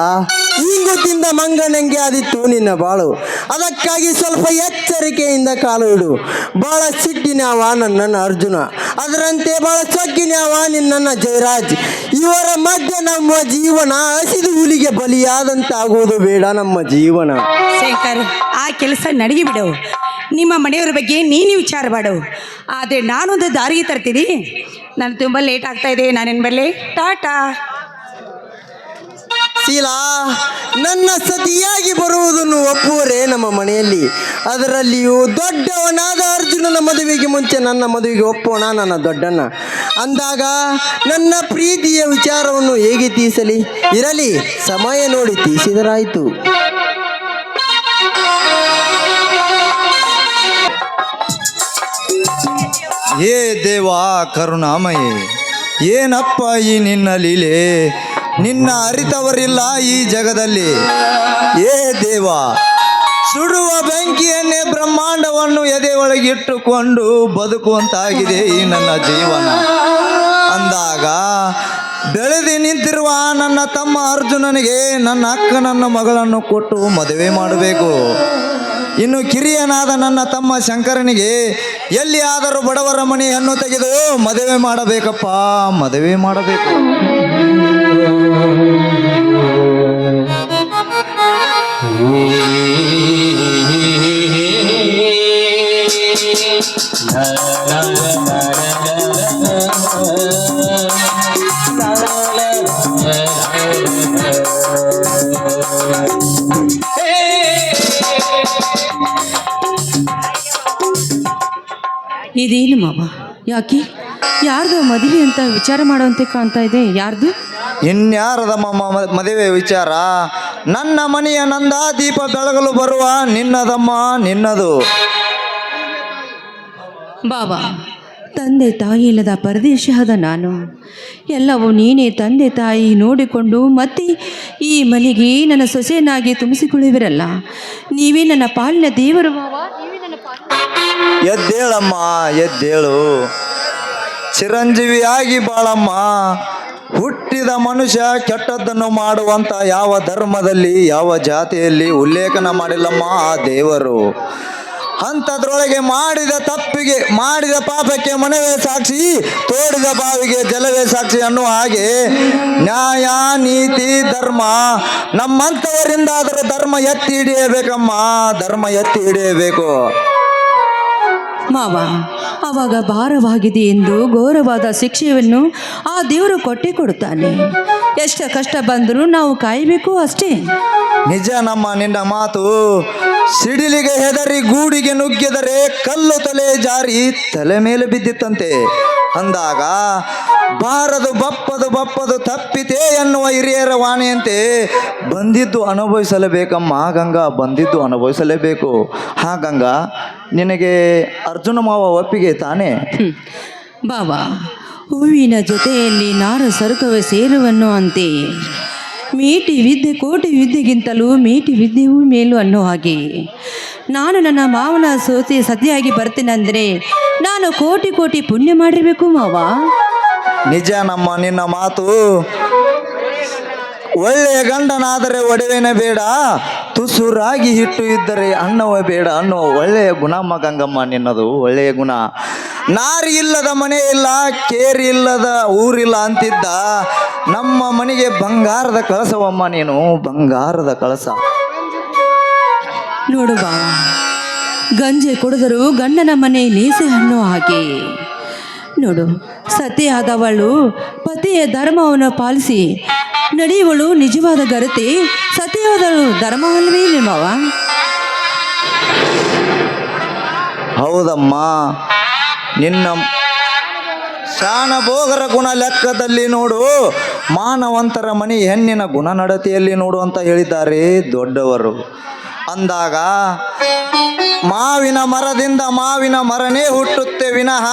ಇಂಗೊತ್ತಿಂದ ಮಂಗನಂಗೆ ಆದಿತ್ತು ನಿನ್ನ ಬಾಳು. ಅದಕ್ಕಾಗಿ ಸ್ವಲ್ಪ ಎಚ್ಚರಿಕೆಯಿಂದ ಕಾಲು ಇಡು. ಬಹಳ ಸಿಟ್ಟಿನ್ಯಾವ ನನ್ನನ್ನು ಅರ್ಜುನ, ಅದರಂತೆ ಬಹಳ ಚೊಕ್ಕಿನ್ಯಾವ ನಿನ್ನನ್ನು ಜಯರಾಜ್. ಇವರ ಮಧ್ಯೆ ನಮ್ಮ ಜೀವನ ಹಸಿದು ಹುಲಿಗೆ ಬಲಿಯಾದಂತಾಗುವುದು ಬೇಡ ನಮ್ಮ ಜೀವನ. ಶಂಕರ್, ಆ ಕೆಲಸ ನಡಗಿ ಬಿಡು. ನಿಮ್ಮ ಮನೆಯವರ ಬಗ್ಗೆ ನೀನು ವಿಚಾರ ಮಾಡು. ಆದರೆ ನಾನೊಂದು ದಾರಿಗೆ ತರ್ತೀನಿ. ನಾನು ತುಂಬ ಲೇಟ್ ಆಗ್ತಾ ಇದೆ, ನಾನೇನು ಬರಲಿ, ಟಾಟಾ. ಶೀಲಾ, ನನ್ನ ಸತಿಯಾಗಿ ಬರುವುದನ್ನು ಒಪ್ಪುವರೇ ನಮ್ಮ ಮನೆಯಲ್ಲಿ. ಅದರಲ್ಲಿಯೂ ದೊಡ್ಡವನಾದ ಅರ್ಜುನನ ಮದುವೆಗೆ ಮುಂಚೆ ನನ್ನ ಮದುವೆಗೆ ಒಪ್ಪೋಣ ನನ್ನ ದೊಡ್ಡಣ್ಣ ಅಂದಾಗ ನನ್ನ ಪ್ರೀತಿಯ ವಿಚಾರವನ್ನು ಹೇಗೆ ತೀಸಲಿ? ಇರಲಿ, ಸಮಯ ನೋಡಿ ತೀಸಿದರಾಯಿತು. ಏ ದೇವ ಕರುಣಾಮಯೇ, ಏನಪ್ಪ ಈ ನಿನ್ನ ಲೀಲೆ? ನಿನ್ನ ಅರಿತವರಿಲ್ಲ ಈ ಜಗದಲ್ಲಿ. ಏ ದೇವ, ಸುಡುವ ಬೆಂಕಿಯನ್ನೇ ಬ್ರಹ್ಮಾಂಡವನ್ನು ಎದೆ ಒಳಗಿಟ್ಟುಕೊಂಡು ಬದುಕುವಂತಾಗಿದೆ ಈ ನನ್ನ ಜೀವನ ಅಂದಾಗ ಬೆಳೆದು ನಿಂತಿರುವ ನನ್ನ ತಮ್ಮ ಅರ್ಜುನನಿಗೆ ನನ್ನ ಅಕ್ಕನನ್ನ ಮಗಳನ್ನು ಕೊಟ್ಟು ಮದುವೆ ಮಾಡಬೇಕು. ಇನ್ನು ಕಿರಿಯನಾದ ನನ್ನ ತಮ್ಮ ಶಂಕರನಿಗೆ ಎಲ್ಲಿಯಾದರೂ ಬಡವರ ಮನೆಯನ್ನು ತೆಗೆದು ಮದುವೆ ಮಾಡಬೇಕಪ್ಪ, ಮದುವೆ ಮಾಡಬೇಕು. ಇದೇನು ಮಾವ, ಯಾಕೆ ಯಾರ್ದು ಮದುವೆ ಅಂತ ವಿಚಾರ ಮಾಡುವಂತೆ ಕಾಣ್ತಾ ಇದೆ? ಯಾರ್ದು? ಇನ್ಯಾರದ ಮದುವೆ ವಿಚಾರ? ನನ್ನ ಮನೆಯ ನಂದ ದೀಪ ಬೆಳಗಲು ಬರುವ ನಿನ್ನದಮ್ಮ, ನಿನ್ನದು. ಬಾಬಾ, ತಂದೆ ತಾಯಿ ಇಲ್ಲದ ಪರದೇಶದ ನಾನು. ಎಲ್ಲವೂ ನೀನೇ ತಂದೆ ತಾಯಿ ನೋಡಿಕೊಂಡು ಮತ್ತೆ ಈ ಮನೆಗೆ ನನ್ನ ಸೊಸೆಯನ್ನಾಗಿ ತುಂಬಿಸಿಕೊಳ್ಳುವಿರಲ್ಲ. ನೀವೇ ನನ್ನ ಪಾಲಿನ ದೇವರು ಬಾಬಾ, ನೀವೇ ನನ್ನ ಪಾಲಿನ. ಎದ್ದೇಳಮ್ಮ, ಎದ್ದೇಳು, ಚಿರಂಜೀವಿಯಾಗಿ ಬಾಳಮ್ಮ. ಹುಟ್ಟಿದ ಮನುಷ್ಯ ಕೆಟ್ಟದ್ದನ್ನು ಮಾಡುವಂತ ಯಾವ ಧರ್ಮದಲ್ಲಿ ಯಾವ ಜಾತಿಯಲ್ಲಿ ಉಲ್ಲೇಖನ ಮಾಡಿಲ್ಲಮ್ಮ ಆ ದೇವರು. ಅಂಥದ್ರೊಳಗೆ ಮಾಡಿದ ತಪ್ಪಿಗೆ ಮಾಡಿದ ಪಾಪಕ್ಕೆ ಮನವೇ ಸಾಕ್ಷಿ, ತೋಡಿದ ಬಾವಿಗೆ ಜಲವೇ ಸಾಕ್ಷಿ ಅನ್ನುವ ಹಾಗೆ ನ್ಯಾಯ ನೀತಿ ಧರ್ಮ ನಮ್ಮಂಥವರಿಂದಾದರೂ ಧರ್ಮ ಎತ್ತಿ ಹಿಡಿಯಬೇಕಮ್ಮ, ಧರ್ಮ ಎತ್ತಿ ಹಿಡಿಯಬೇಕು. ಮಾವ, ಆವಾಗ ಭಾರವಾಗಿದೆ ಎಂದು ಘೋರವಾದ ಶಿಕ್ಷೆಯನ್ನು ಆ ದೇವರು ಕೊಟ್ಟೇ ಕೊಡುತ್ತಾನೆ. ಎಷ್ಟು ಕಷ್ಟ ಬಂದರೂ ನಾವು ಕಾಯಬೇಕು ಅಷ್ಟೇ. ನಿಜ ನಮ್ಮ ನಿನ್ನ ಮಾತು. ಸಿಡಿಲಿಗೆ ಹೆದರಿ ಗೂಡಿಗೆ ನುಗ್ಗಿದರೆ ಕಲ್ಲು ತಲೆ ಜಾರಿ ತಲೆ ಮೇಲೆ ಬಿದ್ದಿತ್ತಂತೆ ಅಂದಾಗ ಬಾರದು ಬಪ್ಪದು ತಪ್ಪಿತೆ ಎನ್ನುವ ಹಿರಿಯರ ವಾಣಿಯಂತೆ ಬಂದಿದ್ದು ಅನುಭವಿಸಲೇಬೇಕಮ್ಮ ಗಂಗಾ, ಬಂದಿದ್ದು ಅನುಭವಿಸಲೇಬೇಕು. ಹಾ ಗಂಗಾ, ನಿನಗೆ ಅರ್ಜುನ ಮಾವ ಒಪ್ಪಿಗೆ ತಾನೇ? ಬಾಬಾ, ಹೂವಿನ ಜೊತೆಯಲ್ಲಿ ನಾರ ಸರುಕವೇ ಸೇರುವನ್ನು ಅಂತೆ. ಮೇಟಿ ವಿದ್ಯೆ ಕೋಟಿ ವಿದ್ಯೆಗಿಂತಲೂ ಮೇಟಿ ವಿದ್ಯೆಯೂ ಮೇಲು ಅನ್ನೋ ಹಾಗೆ ನಾನು ನನ್ನ ಮಾವನ ಸತಿಯಾಗಿ ಬರ್ತೀನಂದರೆ ನಾನು ಕೋಟಿ ಕೋಟಿ ಪುಣ್ಯ ಮಾಡಿರಬೇಕು ಮಾವ. ನಿಜ ನಮ್ಮ ನಿನ್ನ ಮಾತು. ಒಳ್ಳೆಯ ಗಂಡನಾದರೆ ಒಡವೆನೇ ಬೇಡ, ತುಸುರಾಗಿ ಹಿಟ್ಟು ಇದ್ದರೆ ಅನ್ನವೇ ಬೇಡ ಅನ್ನೋ ಒಳ್ಳೆಯ ಗುಣಮ್ಮ ಗಂಗಮ್ಮ ನಿನ್ನದು, ಒಳ್ಳೆಯ ಗುಣ. ನಾರಿ ಇಲ್ಲದ ಮನೆ ಇಲ್ಲ, ಕೇರಿ ಇಲ್ಲದ ಊರಿಲ್ಲ ಅಂತಿದ್ದ ನಮ್ಮ ಮನೆಗೆ ಬಂಗಾರದ ಕಳಸವಮ್ಮ ನೀನು, ಬಂಗಾರದ ಕಳಸ. ನೋಡು ಬಾ, ಗಂಜೆ ಕುಡಿದರೂ ಗಂಡನ ಮನೆ ಲೇಸೆ ಅನ್ನೋ ಹಾಗೆ ನೋಡು, ಸತಿಯಾದವಳು ಪತಿಯ ಧರ್ಮವನ್ನು ಪಾಲಿಸಿ ನಡೆಯುವಳು ನಿಜವಾದ ಗರತಿ. ಸತಿಯಾದಳು ಧರ್ಮವಲ್ಲವೇ ನಿಮ್ಮವ? ಹೌದಮ್ಮ, ನಿನ್ನ ಶಾನಭೋಗರ ಗುಣ ಲೆಕ್ಕದಲ್ಲಿ ನೋಡು, ಮಾನವಂತರ ಮನೆ ಹೆಣ್ಣಿನ ಗುಣ ನಡತೆಯಲ್ಲಿ ನೋಡು ಅಂತ ಹೇಳಿದ್ದಾರೆ ದೊಡ್ಡವರು. ಅಂದಾಗ ಮಾವಿನ ಮರದಿಂದ ಮಾವಿನ ಮರನೇ ಹುಟ್ಟುತ್ತೆ ವಿನಃ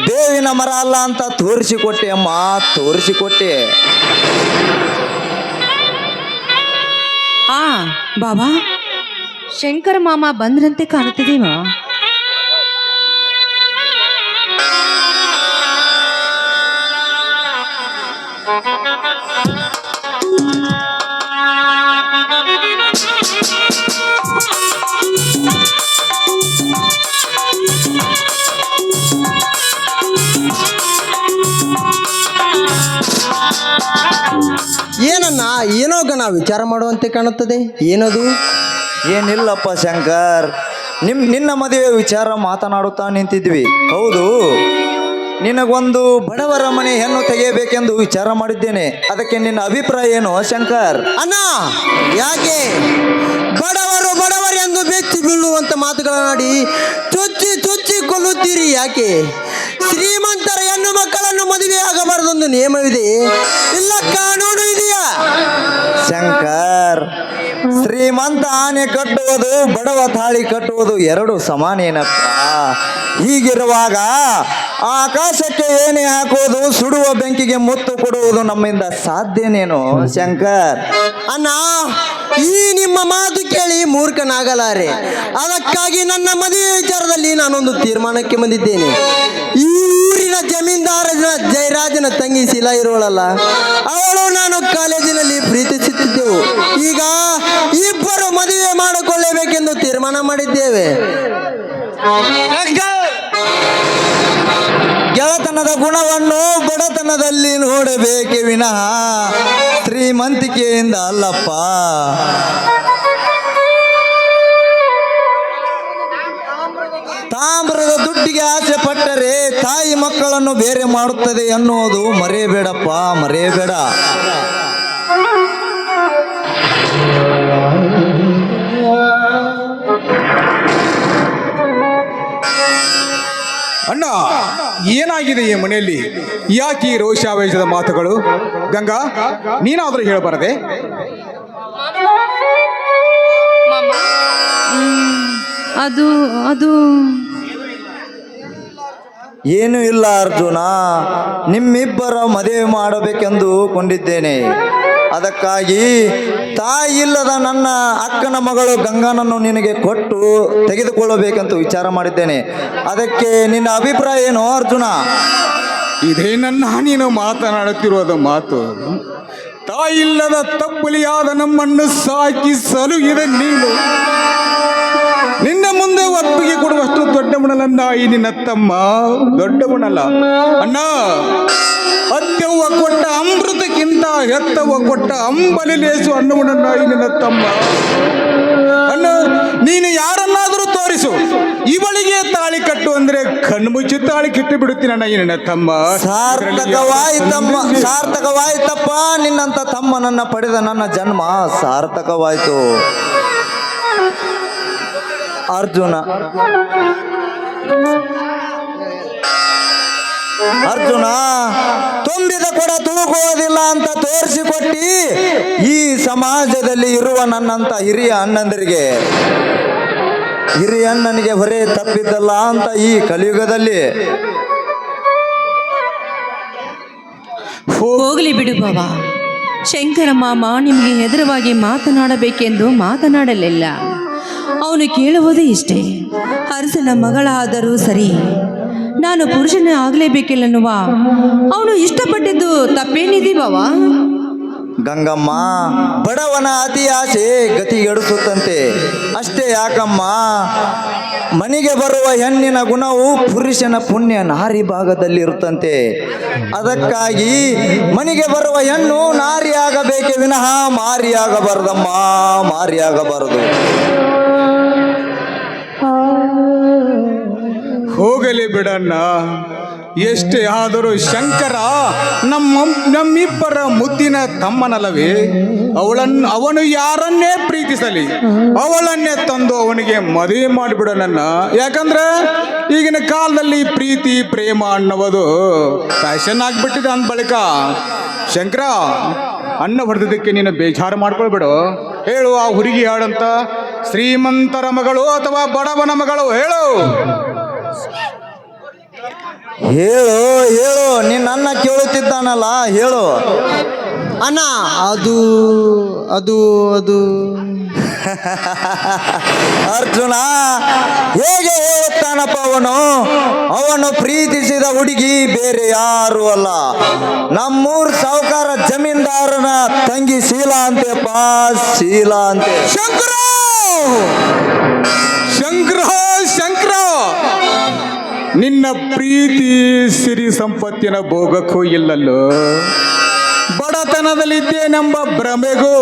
ಬೇವಿನ ಮರ ಅಲ್ಲ ಅಂತ ತೋರಿಸಿಕೊಟ್ಟೆ ಅಮ್ಮ, ತೋರಿಸಿಕೊಟ್ಟೆ. ಬಾಬಾ, ಶಂಕರ ಮಾಮ ಬಂದ್ರಂತೆ ಕಾಣುತ್ತಿದೆ ಮಾವ. ಏನೋ ಗಣ ವಿಚಾರ ಮಾಡುವಂತೆ ಕಾಣುತ್ತದೆ. ಏನದು? ಏನಿಲ್ಲಪ್ಪ ಶಂಕರ್, ನಿನ್ನ ಮದುವೆ ವಿಚಾರ ಮಾತನಾಡುತ್ತಾ ನಿಂತಿದ್ವಿ. ಹೌದು, ನಿನಗೊಂದು ಬಡವರ ಮನೆ ಹೆಣ್ಣು ತೆಗೆಯಬೇಕೆಂದು ವಿಚಾರ ಮಾಡಿದ್ದೇನೆ. ಅದಕ್ಕೆ ನಿನ್ನ ಅಭಿಪ್ರಾಯ ಏನು ಶಂಕರ್? ಅಣ್ಣ, ಯಾಕೆ ಬಡವರು ಎಂದು ಬೆಚ್ಚಿ ಬೀಳುವಂತ ಮಾತುಗಳನ್ನಾಡಿ ಚುಚ್ಚಿ ಚುಚ್ಚಿ ಕೊಲ್ಲುತ್ತೀರಿ? ಯಾಕೆ ಶ್ರೀಮಂತರ ಹೆಣ್ಣು ಮಕ್ಕಳನ್ನು ಮದುವೆ ಆಗಬಾರದೊಂದು ನಿಯಮವಿದೆ, ಇಲ್ಲ ಕಾನೂನು ಇದೆಯಾ? ಶಂಕರ್, ಶ್ರೀಮಂತ ಆನೆ ಕಟ್ಟುವುದು ಬಡವ ತಾಳಿ ಕಟ್ಟುವುದು ಎರಡು ಸಮಾನೇನಪ್ಪ. ಹೀಗಿರುವಾಗ ಆಕಾಶಕ್ಕೆ ಏನೇ ಹಾಕುವುದು, ಸುಡುವ ಬೆಂಕಿಗೆ ಮುತ್ತು ಕೊಡುವುದು ನಮ್ಮಿಂದ ಸಾಧ್ಯನೇನು ಶಂಕರ್? ಅಣ್ಣ, ಈ ನಿಮ್ಮ ಮಾತು ಕೇಳಿ ಮೂರ್ಖನಾಗಲಾರೆ. ಅದಕ್ಕಾಗಿ ನನ್ನ ಮದುವೆ ವಿಚಾರದಲ್ಲಿ ನಾನೊಂದು ತೀರ್ಮಾನಕ್ಕೆ ಬಂದಿದ್ದೇನೆ. ಈ ಊರಿನ ಜಮೀನ್ದಾರನ ಜಯರಾಜನ ತಂಗಿ ಶಿಲಾ ಇರುವಳಲ್ಲ, ಅವಳು ನಾನು ಕಾಲೇಜಿನಲ್ಲಿ ಪ್ರೀತಿಸುತ್ತಿದ್ದೆವು. ಈಗ ಇಬ್ಬರು ಮದುವೆ ಮಾಡಿಕೊಳ್ಳಬೇಕೆಂದು ತೀರ್ಮಾನ ಮಾಡಿದ್ದೇವೆ. ಗೆಳತನದ ಗುಣವನ್ನು ಬಡತನದಲ್ಲಿ ನೋಡಬೇಕೆ ವಿನಃ ಶ್ರೀಮಂತಿಕೆಯಿಂದ ಅಲ್ಲಪ್ಪ. ತಾಮ್ರದ ದುಡ್ಡಿಗೆ ಆಸೆ ಪಟ್ಟರೆ ತಾಯಿ ಮಕ್ಕಳನ್ನು ಬೇರೆ ಮಾಡುತ್ತದೆ ಅನ್ನೋದು ಮರೆಯಬೇಡಪ್ಪ, ಮರೆಯಬೇಡ. ಅಣ್ಣ, ಏನಾಗಿದೆ ಈ ಮನೆಯಲ್ಲಿ? ಯಾಕೆ ಈ ರೋಷಾವೇಶದ ಮಾತುಗಳು? ಗಂಗಾ, ನೀನಾದರೂ ಹೇಳಬಾರದೆ? ಅದು ಅದು ಏನೂ ಇಲ್ಲ ಅರ್ಜುನ, ನಿಮ್ಮಿಬ್ಬರ ಮದುವೆ ಮಾಡಬೇಕೆಂದು ಕೊಂಡಿದ್ದೇನೆ. ಅದಕ್ಕಾಗಿ ತಾಯಿ ಇಲ್ಲದ ನನ್ನ ಅಕ್ಕನ ಮಗಳು ಗಂಗಾನನ್ನು ನಿನಗೆ ಕೊಟ್ಟು ತೆಗೆದುಕೊಳ್ಳಬೇಕಂತ ವಿಚಾರ ಮಾಡಿದ್ದೇನೆ. ಅದಕ್ಕೆ ನಿನ್ನ ಅಭಿಪ್ರಾಯ ಏನು ಅರ್ಜುನ? ಇದೇನನ್ನ ನೀನು ಮಾತನಾಡುತ್ತಿರುವುದು ಮಾತು? ತಾಯಿಲ್ಲದ ತಪ್ಪಲಿಯಾದ ನಮ್ಮನ್ನು ಸಾಕಿ ಸಲುಹಿದ ನೀನು ನಿನ್ನ ಮುಂದೆ ಒಪ್ಪಿಗೆ ಕೊಡುವಷ್ಟು ದೊಡ್ಡವನಲ್ಲ ಈ ನಿನ್ನ ತಮ್ಮ, ದೊಡ್ಡವನಲ್ಲ ಅಣ್ಣ. ಅತ್ಯವ್ವ ಕೊಟ್ಟ ಅಮೃತಕ್ಕಿಂತ ಹೆತ್ತವ್ವ ಕೊಟ್ಟ ಅಂಬಲಿ ಲೇಸು ಅನ್ನವನನ್ನ ಈ ನಿನ್ನ ತಮ್ಮ. ಅಣ್ಣ, ನೀನು ಯಾರನ್ನಾದರೂ ತೋರಿಸು, ಇವಳಿಗೆ ತಾಳಿ ಕಟ್ಟು ಅಂದ್ರೆ ಕಣ್ಣು ಮುಚ್ಚಿ ತಾಳಿ ಕಿಟ್ಟು ಬಿಡುತ್ತೀನಣ್ಣ ಈ ನಿನ್ನ ತಮ್ಮ. ಸಾರ್ಥಕವಾಯ್ತಪ್ಪ, ನಿನ್ನಂತ ತಮ್ಮನನ್ನ ಪಡೆದ ನನ್ನ ಜನ್ಮ ಸಾರ್ಥಕವಾಯ್ತು ಅರ್ಜುನ. ತುಂಬಿದ ಕೊಡ ತುಳುಕುವುದಿಲ್ಲ ಅಂತ ತೋರಿಸಿಕೊಟ್ಟಿ ಈ ಸಮಾಜದಲ್ಲಿ ಇರುವ ನನ್ನಂತ ಹಿರಿಯ ಅಣ್ಣನಿಗೆ ಹೊರೆ ತಪ್ಪಿದ್ದಲ್ಲ ಅಂತ ಈ ಕಲಿಯುಗದಲ್ಲಿ. ಹೋಗಲಿ ಬಿಡು ಬಾವ. ಶಂಕರ ಮಾಮ ನಿಮಗೆ ಹೆದರವಾಗಿ ಮಾತನಾಡಬೇಕೆಂದು ಮಾತನಾಡಲಿಲ್ಲ. ಅವನು ಕೇಳುವುದೇ ಇಷ್ಟೇ, ಅರಸನ ಮಗಳಾದರೂ ಸರಿ, ನಾನು ಪುರುಷನೇ ಆಗಲೇಬೇಕಿಲ್ಲನ್ನುವ ಅವನು ಇಷ್ಟಪಟ್ಟಿದ್ದು ತಪ್ಪೇನಿದೆ ಬಾವ? ಗಂಗಮ್ಮ, ಬಡವನ ಅತಿ ಆಸೆ ಗತಿಗೆಡಿಸುತ್ತಂತೆ. ಅಷ್ಟೇ ಯಾಕಮ್ಮ, ಮನೆಗೆ ಬರುವ ಹೆಣ್ಣಿನ ಗುಣವು ಪುರುಷನ ಪುಣ್ಯ ನಾರಿ ಭಾಗದಲ್ಲಿ ಇರುತ್ತಂತೆ. ಅದಕ್ಕಾಗಿ ಮನೆಗೆ ಬರುವ ಹೆಣ್ಣು ನಾರಿಯಾಗಬೇಕೆ ವಿನಃ ಮಾರಿಯಾಗಬಾರದಮ್ಮ, ಮಾರಿಯಾಗಬಾರದು. ಹೋಗಲಿ ಬಿಡಣ್ಣ, ಎಷ್ಟೇ ಆದರೂ ಶಂಕರ ನಮ್ಮಿಬ್ಬರ ಮುದ್ದಿನ ತಮ್ಮನಲ್ಲವೇ? ಅವನು ಯಾರನ್ನೇ ಪ್ರೀತಿಸಲಿ, ಅವಳನ್ನೇ ತಂದು ಅವನಿಗೆ ಮದುವೆ ಮಾಡಿಬಿಡೋಣ. ಯಾಕಂದ್ರೆ ಈಗಿನ ಕಾಲದಲ್ಲಿ ಪ್ರೀತಿ ಪ್ರೇಮ ಅನ್ನುವುದು ಫ್ಯಾಷನ್ ಆಗಿಬಿಟ್ಟಿದೆ. ಅಂದ ಬಳಿಕ ಶಂಕರ, ಅಣ್ಣ ಹೊಡೆದಕ್ಕೆ ನೀನು ಬೇಜಾರು ಮಾಡ್ಕೊಳ್ಬಿಡು. ಹೇಳು, ಆ ಹುಡುಗಿ ಯಾಳಂತ? ಶ್ರೀಮಂತರ ಮಗಳು ಅಥವಾ ಬಡವನ ಮಗಳು? ಹೇಳು ಹೇಳು ಹೇಳು, ನಿನ್ನ ಕೇಳುತ್ತಿದ್ದಾನಲ್ಲ, ಹೇಳು ಅಣ್ಣ. ಅದು ಅದು ಅದು ಅರ್ಜುನ ಹೇಗೆ ಹೇಳುತ್ತಾನಪ್ಪ ಅವನು ಪ್ರೀತಿಸಿದ ಹುಡುಗಿ ಬೇರೆ ಯಾರು ಅಲ್ಲ, ನಮ್ಮೂರ್ ಸಾವುಕಾರ ಜಮೀನ್ದಾರನ ತಂಗಿ ಶೀಲಾ ಅಂತೆಪ್ಪ, ಶೀಲಾ ಅಂತೆ. ಶಂಕರ ಶಂಕರ ಶಂಕರ, ನಿನ್ನ ಪ್ರೀತಿ ಸಿರಿ ಸಂಪತ್ತಿನ ಭೋಗಕ್ಕೂ ಇಲ್ಲಲ್ಲೋ. ಬಡತನದಲ್ಲಿದ್ದೇನೆಂಬ ಭ್ರಮೆಗೂ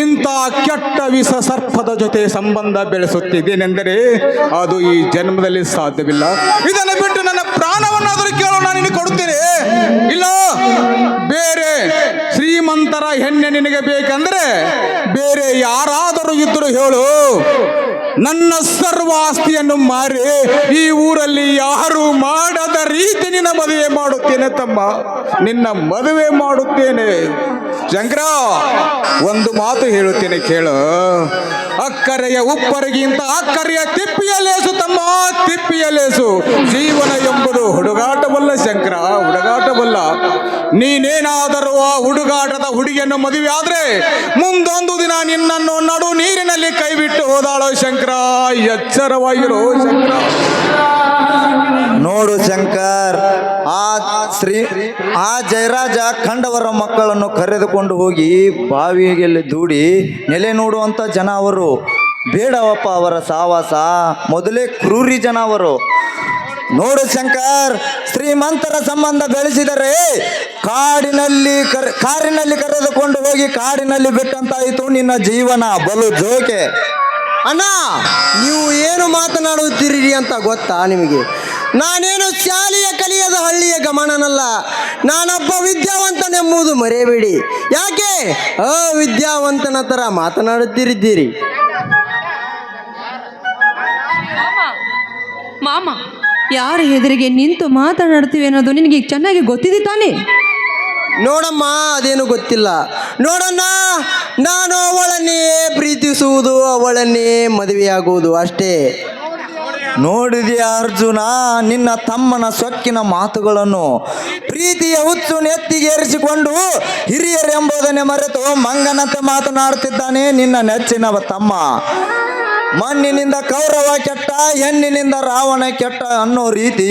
ಇಂಥ ಕೆಟ್ಟ ವಿಷ ಸರ್ಪದ ಜೊತೆ ಸಂಬಂಧ ಬೆಳೆಸುತ್ತಿದ್ದೇನೆಂದರೆ ಅದು ಈ ಜನ್ಮದಲ್ಲಿ ಸಾಧ್ಯವಿಲ್ಲ. ಇದನ್ನು ಬಿಟ್ಟು ನನ್ನ ಪ್ರಾಣವನ್ನಾದರೂ ಕೇಳೋ ನಾನು ನಿನಗೆ ಕೊಡುತ್ತೇನೆ. ಇಲ್ಲ, ಬೇರೆ ಶ್ರೀಮಂತರ ಹೆಣ್ಣೆ ನಿನಗೆ ಬೇಕಂದ್ರೆ ಬೇರೆ ಯಾರಾದರೂ ಇದ್ದರೂ ಹೇಳು. ನನ್ನ ಸರ್ವ ಆಸ್ತಿಯನ್ನು ಮಾರಿ ಈ ಊರಲ್ಲಿ ಯಾರು ಮಾಡದ ರೀತಿ ನಿನ್ನ ಮದುವೆ ಮಾಡುತ್ತೇನೆ ತಮ್ಮ, ನಿನ್ನ ಮದುವೆ ಮಾಡುತ್ತೇನೆ. ಶಂಕರ, ಒಂದು ಮಾತು ಹೇಳುತ್ತೇನೆ ಕೇಳು. ಅಕ್ಕರೆಯ ಉಪ್ಪರಿಗಿಂತ ಅಕ್ಕರೆಯ ತಿಪ್ಪಿಯ ಲೇಸು ತಮ್ಮ, ತಿಪ್ಪಿಯ ಲೇಸು. ಜೀವನ ಎಂಬುದು ಹುಡುಗಾಟವಲ್ಲ ಶಂಕರ, ಹುಡುಗಾಟವಲ್ಲ. ನೀನೇನಾದರೂ ಆ ಹುಡುಗಾಟದ ಹುಡುಗಿಯನ್ನು ಮದುವೆ ಆದ್ರೆ ಮುಂದೊಂದು ದಿನ ನಿನ್ನನ್ನು ನಡು ನೀರಿನಲ್ಲಿ ಕೈ ಬಿಟ್ಟು ಹೋದಾಳೋ ಶಂಕರ, ಎಚ್ಚರವಾಗಿರೋ ಶಂಕರ. ನೋಡು ಶಂಕರ್, ಆ ಜಯರಾಜ ಕಂಡವರ ಮಕ್ಕಳನ್ನು ಕರೆದುಕೊಂಡು ಹೋಗಿ ಬಾವಿಗೆ ದೂಡಿ ನೆಲೆ ನೋಡುವಂಥ ಜನ ಅವರು. ಬೇಡವಪ್ಪ ಅವರ ಸಾವಾಸ, ಮೊದಲೇ ಕ್ರೂರಿ ಜನ ಅವರು. ನೋಡು ಶಂಕರ್, ಶ್ರೀಮಂತರ ಸಂಬಂಧ ಬೆಳೆಸಿದರೆ ಕಾರಿನಲ್ಲಿ ಕರೆದುಕೊಂಡು ಹೋಗಿ ಕಾಡಿನಲ್ಲಿ ಬಿಟ್ಟಂತಾಯಿತು ನಿನ್ನ ಜೀವನ. ಬಲು ಜೋಕೆ. ಅಣ್ಣ, ನೀವು ಏನು ಮಾತನಾಡುತ್ತೀರಿ ಅಂತ ಗೊತ್ತಾ ನಿಮಗೆ? ನಾನೇನು ಶಾಲೆಯ ಕಲಿಯದ ಹಳ್ಳಿಯ ಗಮನನಲ್ಲ. ನಾನೊಬ್ಬ ವಿದ್ಯಾವಂತನೆಂಬುದು ಮರೆಯಬೇಡಿ. ಯಾಕೆ ಅವಿದ್ಯಾವಂತನ ಥರ ಮಾತನಾಡುತ್ತಿರಿದ್ದೀರಿ? ಮಾಮ, ಯಾರ ಎದುರಿಗೆ ನಿಂತು ಮಾತನಾಡ್ತೀವಿ ಅನ್ನೋದು ನಿನಗೆ ಚೆನ್ನಾಗಿ ಗೊತ್ತಿದೆ ತಾನೇ? ನೋಡಮ್ಮ, ಅದೇನು ಗೊತ್ತಿಲ್ಲ. ನೋಡಣ್ಣ, ನಾನು ಅವಳನ್ನೇ ಪ್ರೀತಿಸುವುದು, ಅವಳನ್ನೇ ಮದುವೆಯಾಗುವುದು ಅಷ್ಟೇ. ನೋಡಿದೆಯಾ ಅರ್ಜುನ ನಿನ್ನ ತಮ್ಮನ ಸೊಕ್ಕಿನ ಮಾತುಗಳನ್ನು? ಪ್ರೀತಿಯ ಹುಚ್ಚು ನೆತ್ತಿಗೇರಿಸಿಕೊಂಡು ಹಿರಿಯರೆಂಬುದನ್ನೇ ಮರೆತು ಮಂಗನಂತೆ ಮಾತನಾಡುತ್ತಿದ್ದಾನೆ ನಿನ್ನ ನೆಚ್ಚಿನ ತಮ್ಮ. ಮಣ್ಣಿನಿಂದ ಕೌರವ ಕೆಟ್ಟ, ಹೆಣ್ಣಿನಿಂದ ರಾವಣ ಕೆಟ್ಟ ಅನ್ನೋ ರೀತಿ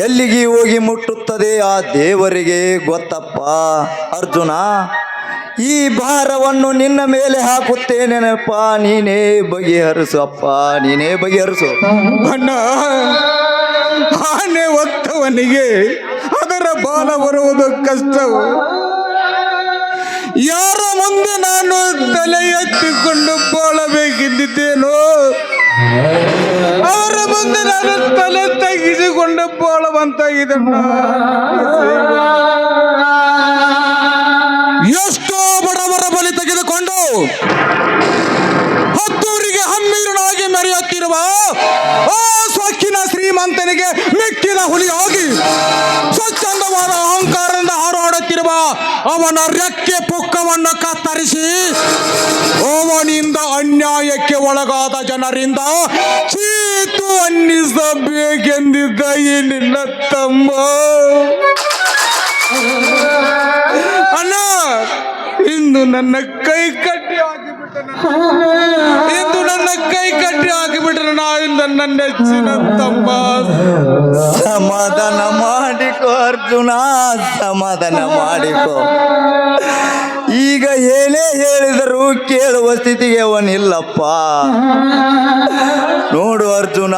ಎಲ್ಲಿಗೆ ಹೋಗಿ ಮುಟ್ಟುತ್ತದೆ ಆ ದೇವರಿಗೆ ಗೊತ್ತಪ್ಪ. ಅರ್ಜುನ, ಈ ಭಾರವನ್ನು ನಿನ್ನ ಮೇಲೆ ಹಾಕುತ್ತೇನೆನಪ್ಪ, ನೀನೇ ಬಗೆಹರಿಸು ಅಪ್ಪ, ನೀನೇ ಬಗೆಹರಿಸು. ಅಣ್ಣ, ಆನೆ ಹೊತ್ತವನಿಗೆ ಅದರ ಬಾಲ ಬರುವುದು ಕಷ್ಟವು. ಯಾರ ಮುಂದೆ ನಾನು ತಲೆ ಎತ್ತಿಕೊಂಡು ಬಾಳಬೇಕಿದ್ದೇನೋ ಅವರ ಮುಂದೆ ನಾನು ತಲೆ ತೆಗೆಸಿಕೊಂಡು ಬಾಳುವಂತಾಗಿದೆ. ಎಷ್ಟೋ ಬಡವರ ಬಲಿ ತೆಗೆದುಕೊಂಡು ಹತ್ತೂರಿಗೆ ಹಮ್ಮೀರನಾಗಿ ಮೆರೆಯುತ್ತಿರುವ ಆ ಸೊಕ್ಕಿನ ಶ್ರೀಮಂತನಿಗೆ ಮಿಕ್ಕಿದ ಹುಲಿಯಾಗಿ ಸ್ವಚ್ಛಂದವಾದ ಅಹಂಕಾರದಿಂದ ಹಾರಾಡುತ್ತಿರುವ ಅವನ ರೆಕ್ಕೆ ಪುಕ್ಕವನ್ನು ಕತ್ತರಿಸಿ ಅವನಿಂದ ಅನ್ಯಾಯಕ್ಕೆ ಒಳಗಾದ ಜನರಿಂದ ಚೀತು ಅನ್ನಿಸಬೇಕೆಂದಿದ್ದ ಈ ನಿನ್ನ ತಮ್ಮ. ಅಣ್ಣ, ಇಂದು ನನ್ನ ಕೈ ಕಟ್ಟಿ ಹಾಕಿಬಿಟ್ಟನ, ಇಂದು ನನ್ನ ಕೈ ಕಟ್ಟಿ ಹಾಕಿಬಿಟ್ರೆ ನನ್ನ ನೆಚ್ಚಿನ ತಮ್ಮ. ಸಮಾಧಾನ ಮಾಡಿಕೋ ಅರ್ಜುನ, ಸಮಾಧಾನ ಮಾಡಿಕೋ. ಈಗ ಏನೇ ಹೇಳಿದರೂ ಕೇಳುವ ಸ್ಥಿತಿಗೆ ಅವನಿಲ್ಲಪ್ಪ. ನೋಡು ಅರ್ಜುನ,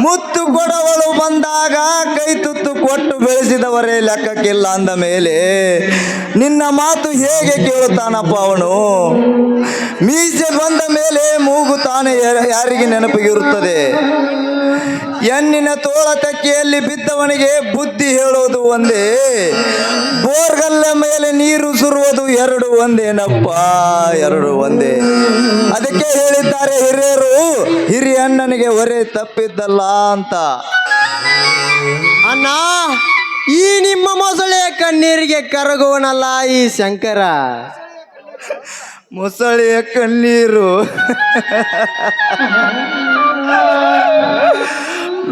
ಮುತ್ತು ಕೊಡವಳು ಬಂದಾಗ ಕೈ ತುತ್ತು ಕೊಟ್ಟು ಬೆಳೆಸಿದವರೇ ಲೆಕ್ಕಕ್ಕಿಲ್ಲ ಅಂದ ಮೇಲೆ ನಿನ್ನ ಮಾತು ಹೇಗೆ ಕೇಳುತ್ತಾನಪ್ಪ ಅವನು? ಮೀಸೆ ಬಂದ ಮೇಲೆ ಮೂಗು ತಾನೇ ಯಾರಿಗೆ ನೆನಪಿಗಿರುತ್ತದೆ? ಹೆಣ್ಣಿನ ತೋಳ ತಕ್ಕಿಯಲ್ಲಿ ಬಿದ್ದವನಿಗೆ ಬುದ್ಧಿ ಹೇಳೋದು ಒಂದೇ, ಬೋರ್ಗಲ್ಲ ಮೇಲೆ ನೀರು ಸುರುವುದು ಎರಡು ಒಂದೇನಪ್ಪ, ಎರಡು ಒಂದೇ. ಅದಕ್ಕೆ ಹೇಳಿದ್ದಾರೆ ಹಿರಿಯರು, ಹಿರಿಯ ಅಣ್ಣನಿಗೆ ಹೊರೆ ತಪ್ಪಿದ್ದಲ್ಲ ಅಂತ. ಅಣ್ಣ, ಈ ನಿಮ್ಮ ಮೊಸಳೆ ಕಣ್ಣೀರಿಗೆ ಕರಗುವನಲ್ಲ ಈ ಶಂಕರ. ಮೊಸಳೆಯ ಕಣ್ಣೀರು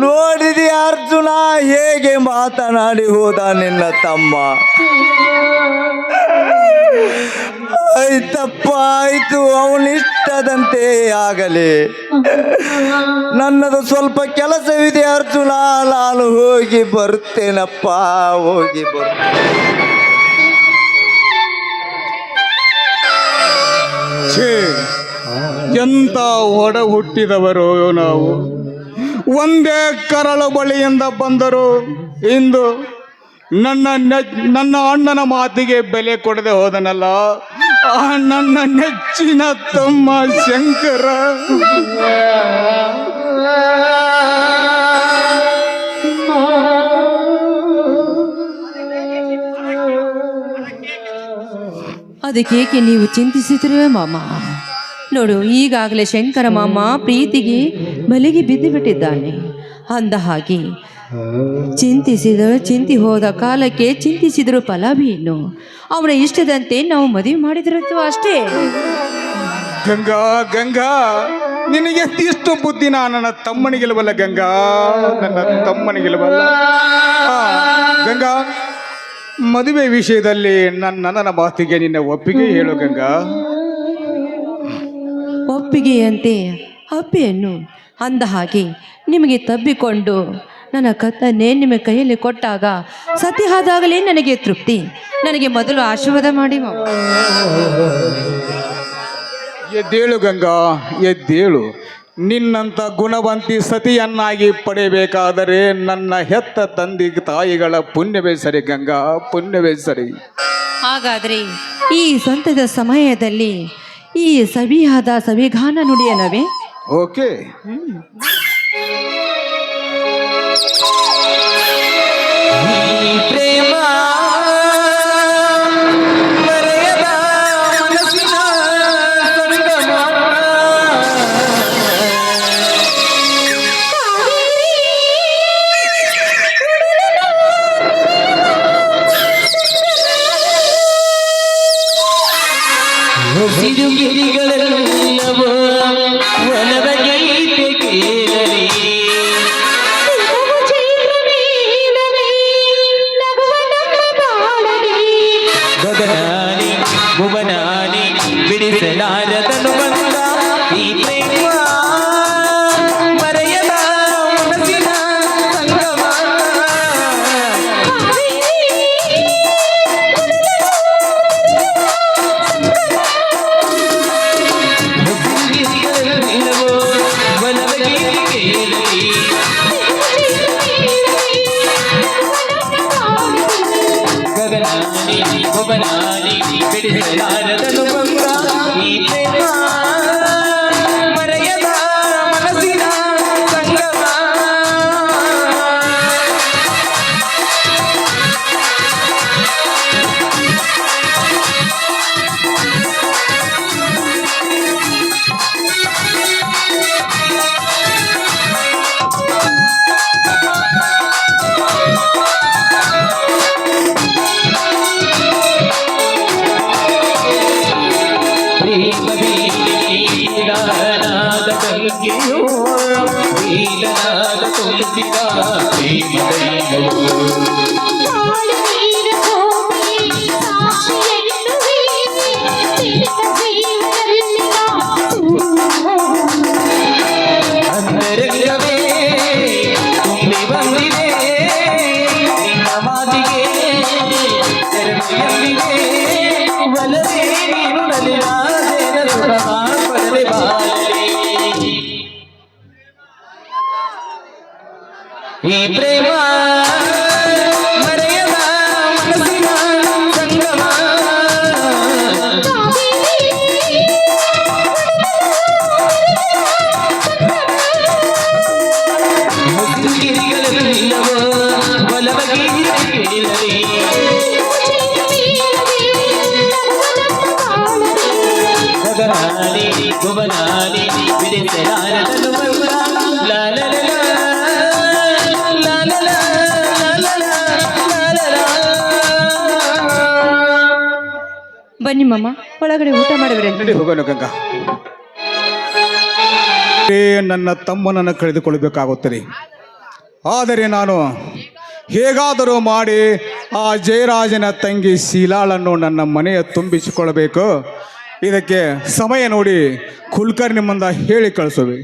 ನೋಡಿದೆಯಾ ಅರ್ಜುನ ಹೇಗೆ ಮಾತನಾಡಿ ಹೋದ ನಿನ್ನ ತಮ್ಮ? ಆಯ್ತಪ್ಪ, ಆಯ್ತು, ಅವನಿಷ್ಟದಂತೆ ಆಗಲಿ. ನನ್ನದು ಸ್ವಲ್ಪ ಕೆಲಸವಿದೆ ಅರ್ಜುನ, ನಾನು ಹೋಗಿ ಬರುತ್ತೇನಪ್ಪ, ಹೋಗಿ ಬರ್ತೇನೆ. ಎಂತ ಒಡ ಹುಟ್ಟಿದವರು ನಾವು. ಒಂದೇ ಕರಳು ಬಳಿಯಿಂದ ಬಂದರು. ಇಂದು ನನ್ನ ಅಣ್ಣನ ಮಾತಿಗೆ ಬೆಲೆ ಕೊಡದೆ ಹೋದನಲ್ಲ ಆ ನನ್ನ ನೆಚ್ಚಿನ ತಮ್ಮ ಶಂಕರ. ಅದಕ್ಕೇಕೆ ನೀವು ಚಿಂತಿಸಿದ್ರೆ ಮಾಮ? ನೋಡು, ಈಗಾಗಲೇ ಶಂಕರ ಮಾಮ ಪ್ರೀತಿಗೆ ಬಲಿಗೆ ಬಿದ್ದು ಬಿಟ್ಟಿದ್ದಾನೆ. ಅಂದ ಹಾಗೆ ಚಿಂತಿ ಹೋದ ಕಾಲಕ್ಕೆ ಚಿಂತಿಸಿದ್ರು ಫಲವೇನು? ಅವನ ಇಷ್ಟದಂತೆ ನಾವು ಮದುವೆ ಮಾಡಿದ್ರಂತೂ ಅಷ್ಟೇ. ಗಂಗಾ ಗಂಗಾ, ನಿನಗೆ ಇಷ್ಟು ಬುದ್ಧಿನ ನನ್ನ ತಮ್ಮನಿಗಿಲ್ವಲ್ಲ ಗಂಗಾ, ನನ್ನ ತಮ್ಮನಿಗಿಲ್ವಲ್ಲ. ಗಂಗಾ, ಮದುವೆ ವಿಷಯದಲ್ಲಿ ನನ್ನ ಮಾತಿಗೆ ನಿನ್ನ ಒಪ್ಪಿಗೆ ಹೇಳು ಗಂಗಾ. ಒಪ್ಪಿಗೆಯಂತೆ ಅಪ್ಪೆಯನ್ನು ಅಂದ ಹಾಗೆ ನಿಮಗೆ ತಬ್ಬಿಕೊಂಡು ನನ್ನ ಕತ್ತನ್ನೇ ನಿಮ್ಮ ಕೈಯಲ್ಲಿ ಕೊಟ್ಟಾಗ ಸತಿ ಆದಾಗಲೇ ನನಗೆ ತೃಪ್ತಿ. ನನಗೆ ಮೊದಲು ಆಶೀರ್ವಾದ ಮಾಡಿ ಮಾವ. ಎದ್ದೇಳು ಗಂಗಾ, ಎದ್ದೇಳು. ನಿನ್ನಂಥ ಗುಣವಂತಿ ಸತಿಯನ್ನಾಗಿ ಪಡೆಯಬೇಕಾದರೆ ನನ್ನ ಹೆತ್ತ ತಂದೆ ತಾಯಿಗಳ ಪುಣ್ಯವೇ ಸರಿ ಗಂಗಾ, ಪುಣ್ಯವೇ ಸರಿ. ಹಾಗಾದರೆ ಈ ಸ್ವಂತದ ಸಮಯದಲ್ಲಿ ಈ ಸವಿಯಾದ ಸವಿಗಾನ ನುಡಿಯನವೇ? ಓಕೆ. ಪ್ರೇಮ ಮರೆಯದ ಮನಸ್ಸಿನ ಸಂಗಮ. ಸಿರುಗಿರಿಗಳೆಲ್ಲವೋ ಒಲದ ಗೀತೆ ಕೇಳಲಿ. ಗಗನಾನಿ ಭುವನಾನಿ ಬಿಡಿಸಲಾರದನು ಬಂದ ಈ ಪ್ರೇಮ ಮರೆಯದ ಮನಸ್ಸಿನ ಸಂಗಮ. ಸಿರುಗಿರಿಗಳೆಲ್ಲವೋ ಒಲದ ಗೀತೆ ಕೇಳಲಿ. ಗಗನಾನಿ ಭುವನಾನಿ ಬಿಡಿಸಲಾರದನು ಬಂದ ಈ ಪ್ರೇಮ ಮರೆಯದ ಮನಸ್ಸಿನ ಸಂಗಮ. ನಾದ ಗಂಗೆಯೋ ನೀಲನಾದ ತುಂಬಿದ ಪ್ರೇಮದೈನವೋ. ಅಂತರಂಗವೇ ತುಂಬಿ ಬಂದಿದೆ ನಿನ್ನ ಮಾತಿಗೆ ತೆರೆಯಲ್ಲಿದೆ ಒಲವೇ ನೀನು ನಲಿರಾಜೇನ ಸುಖಮ ಪರದೆ ಬಾಳಲಿ. ಈ ಪ್ರೇಮ ಮರೆಯದ ಮನಸ್ಸಿನ ಸಂಗಮ. ಮುಸುಕಿರಿಗಳೆಲ್ಲವೋ ಒಲವ ಗೀತೆ ಕೇಳಲಿ. ಗಗನಾನಿ ಭುವನಾನಿ ಬಿಡಿಸಲಾರದನು ಬಂದ ಲಾ ಲಾ ಲಾ ಲಾ ಲಾ ಲಾ ಲಾ ಲಾ ಲಾ ಲಾ. ಬನ್ನಿ ಮಾಮ, ಒಳಗಡೆ ಊಟ ಮಾಡುವರೆ. ನಡಿ ಹೋಗೋಣ ಗಂಗಾ. ನನ್ನ ತಮ್ಮನನ್ನು ಕಳೆದುಕೊಳ್ಳಬೇಕಾಗುತ್ತದೆ. ಆದರೆ ನಾನು ಹೇಗಾದರೂ ಮಾಡಿ ಆ ಜಯರಾಜನ ತಂಗಿ ಶೀಲಾಳನ್ನು ನನ್ನ ಮನೆಯ ತುಂಬಿಸಿಕೊಳ್ಳಬೇಕು. ಇದಕ್ಕೆ ಸಮಯ ನೋಡಿ ಕುಲಕರ್ಣಿ ಮುಂದೆ ಹೇಳಿ ಕಳಿಸುವೆ.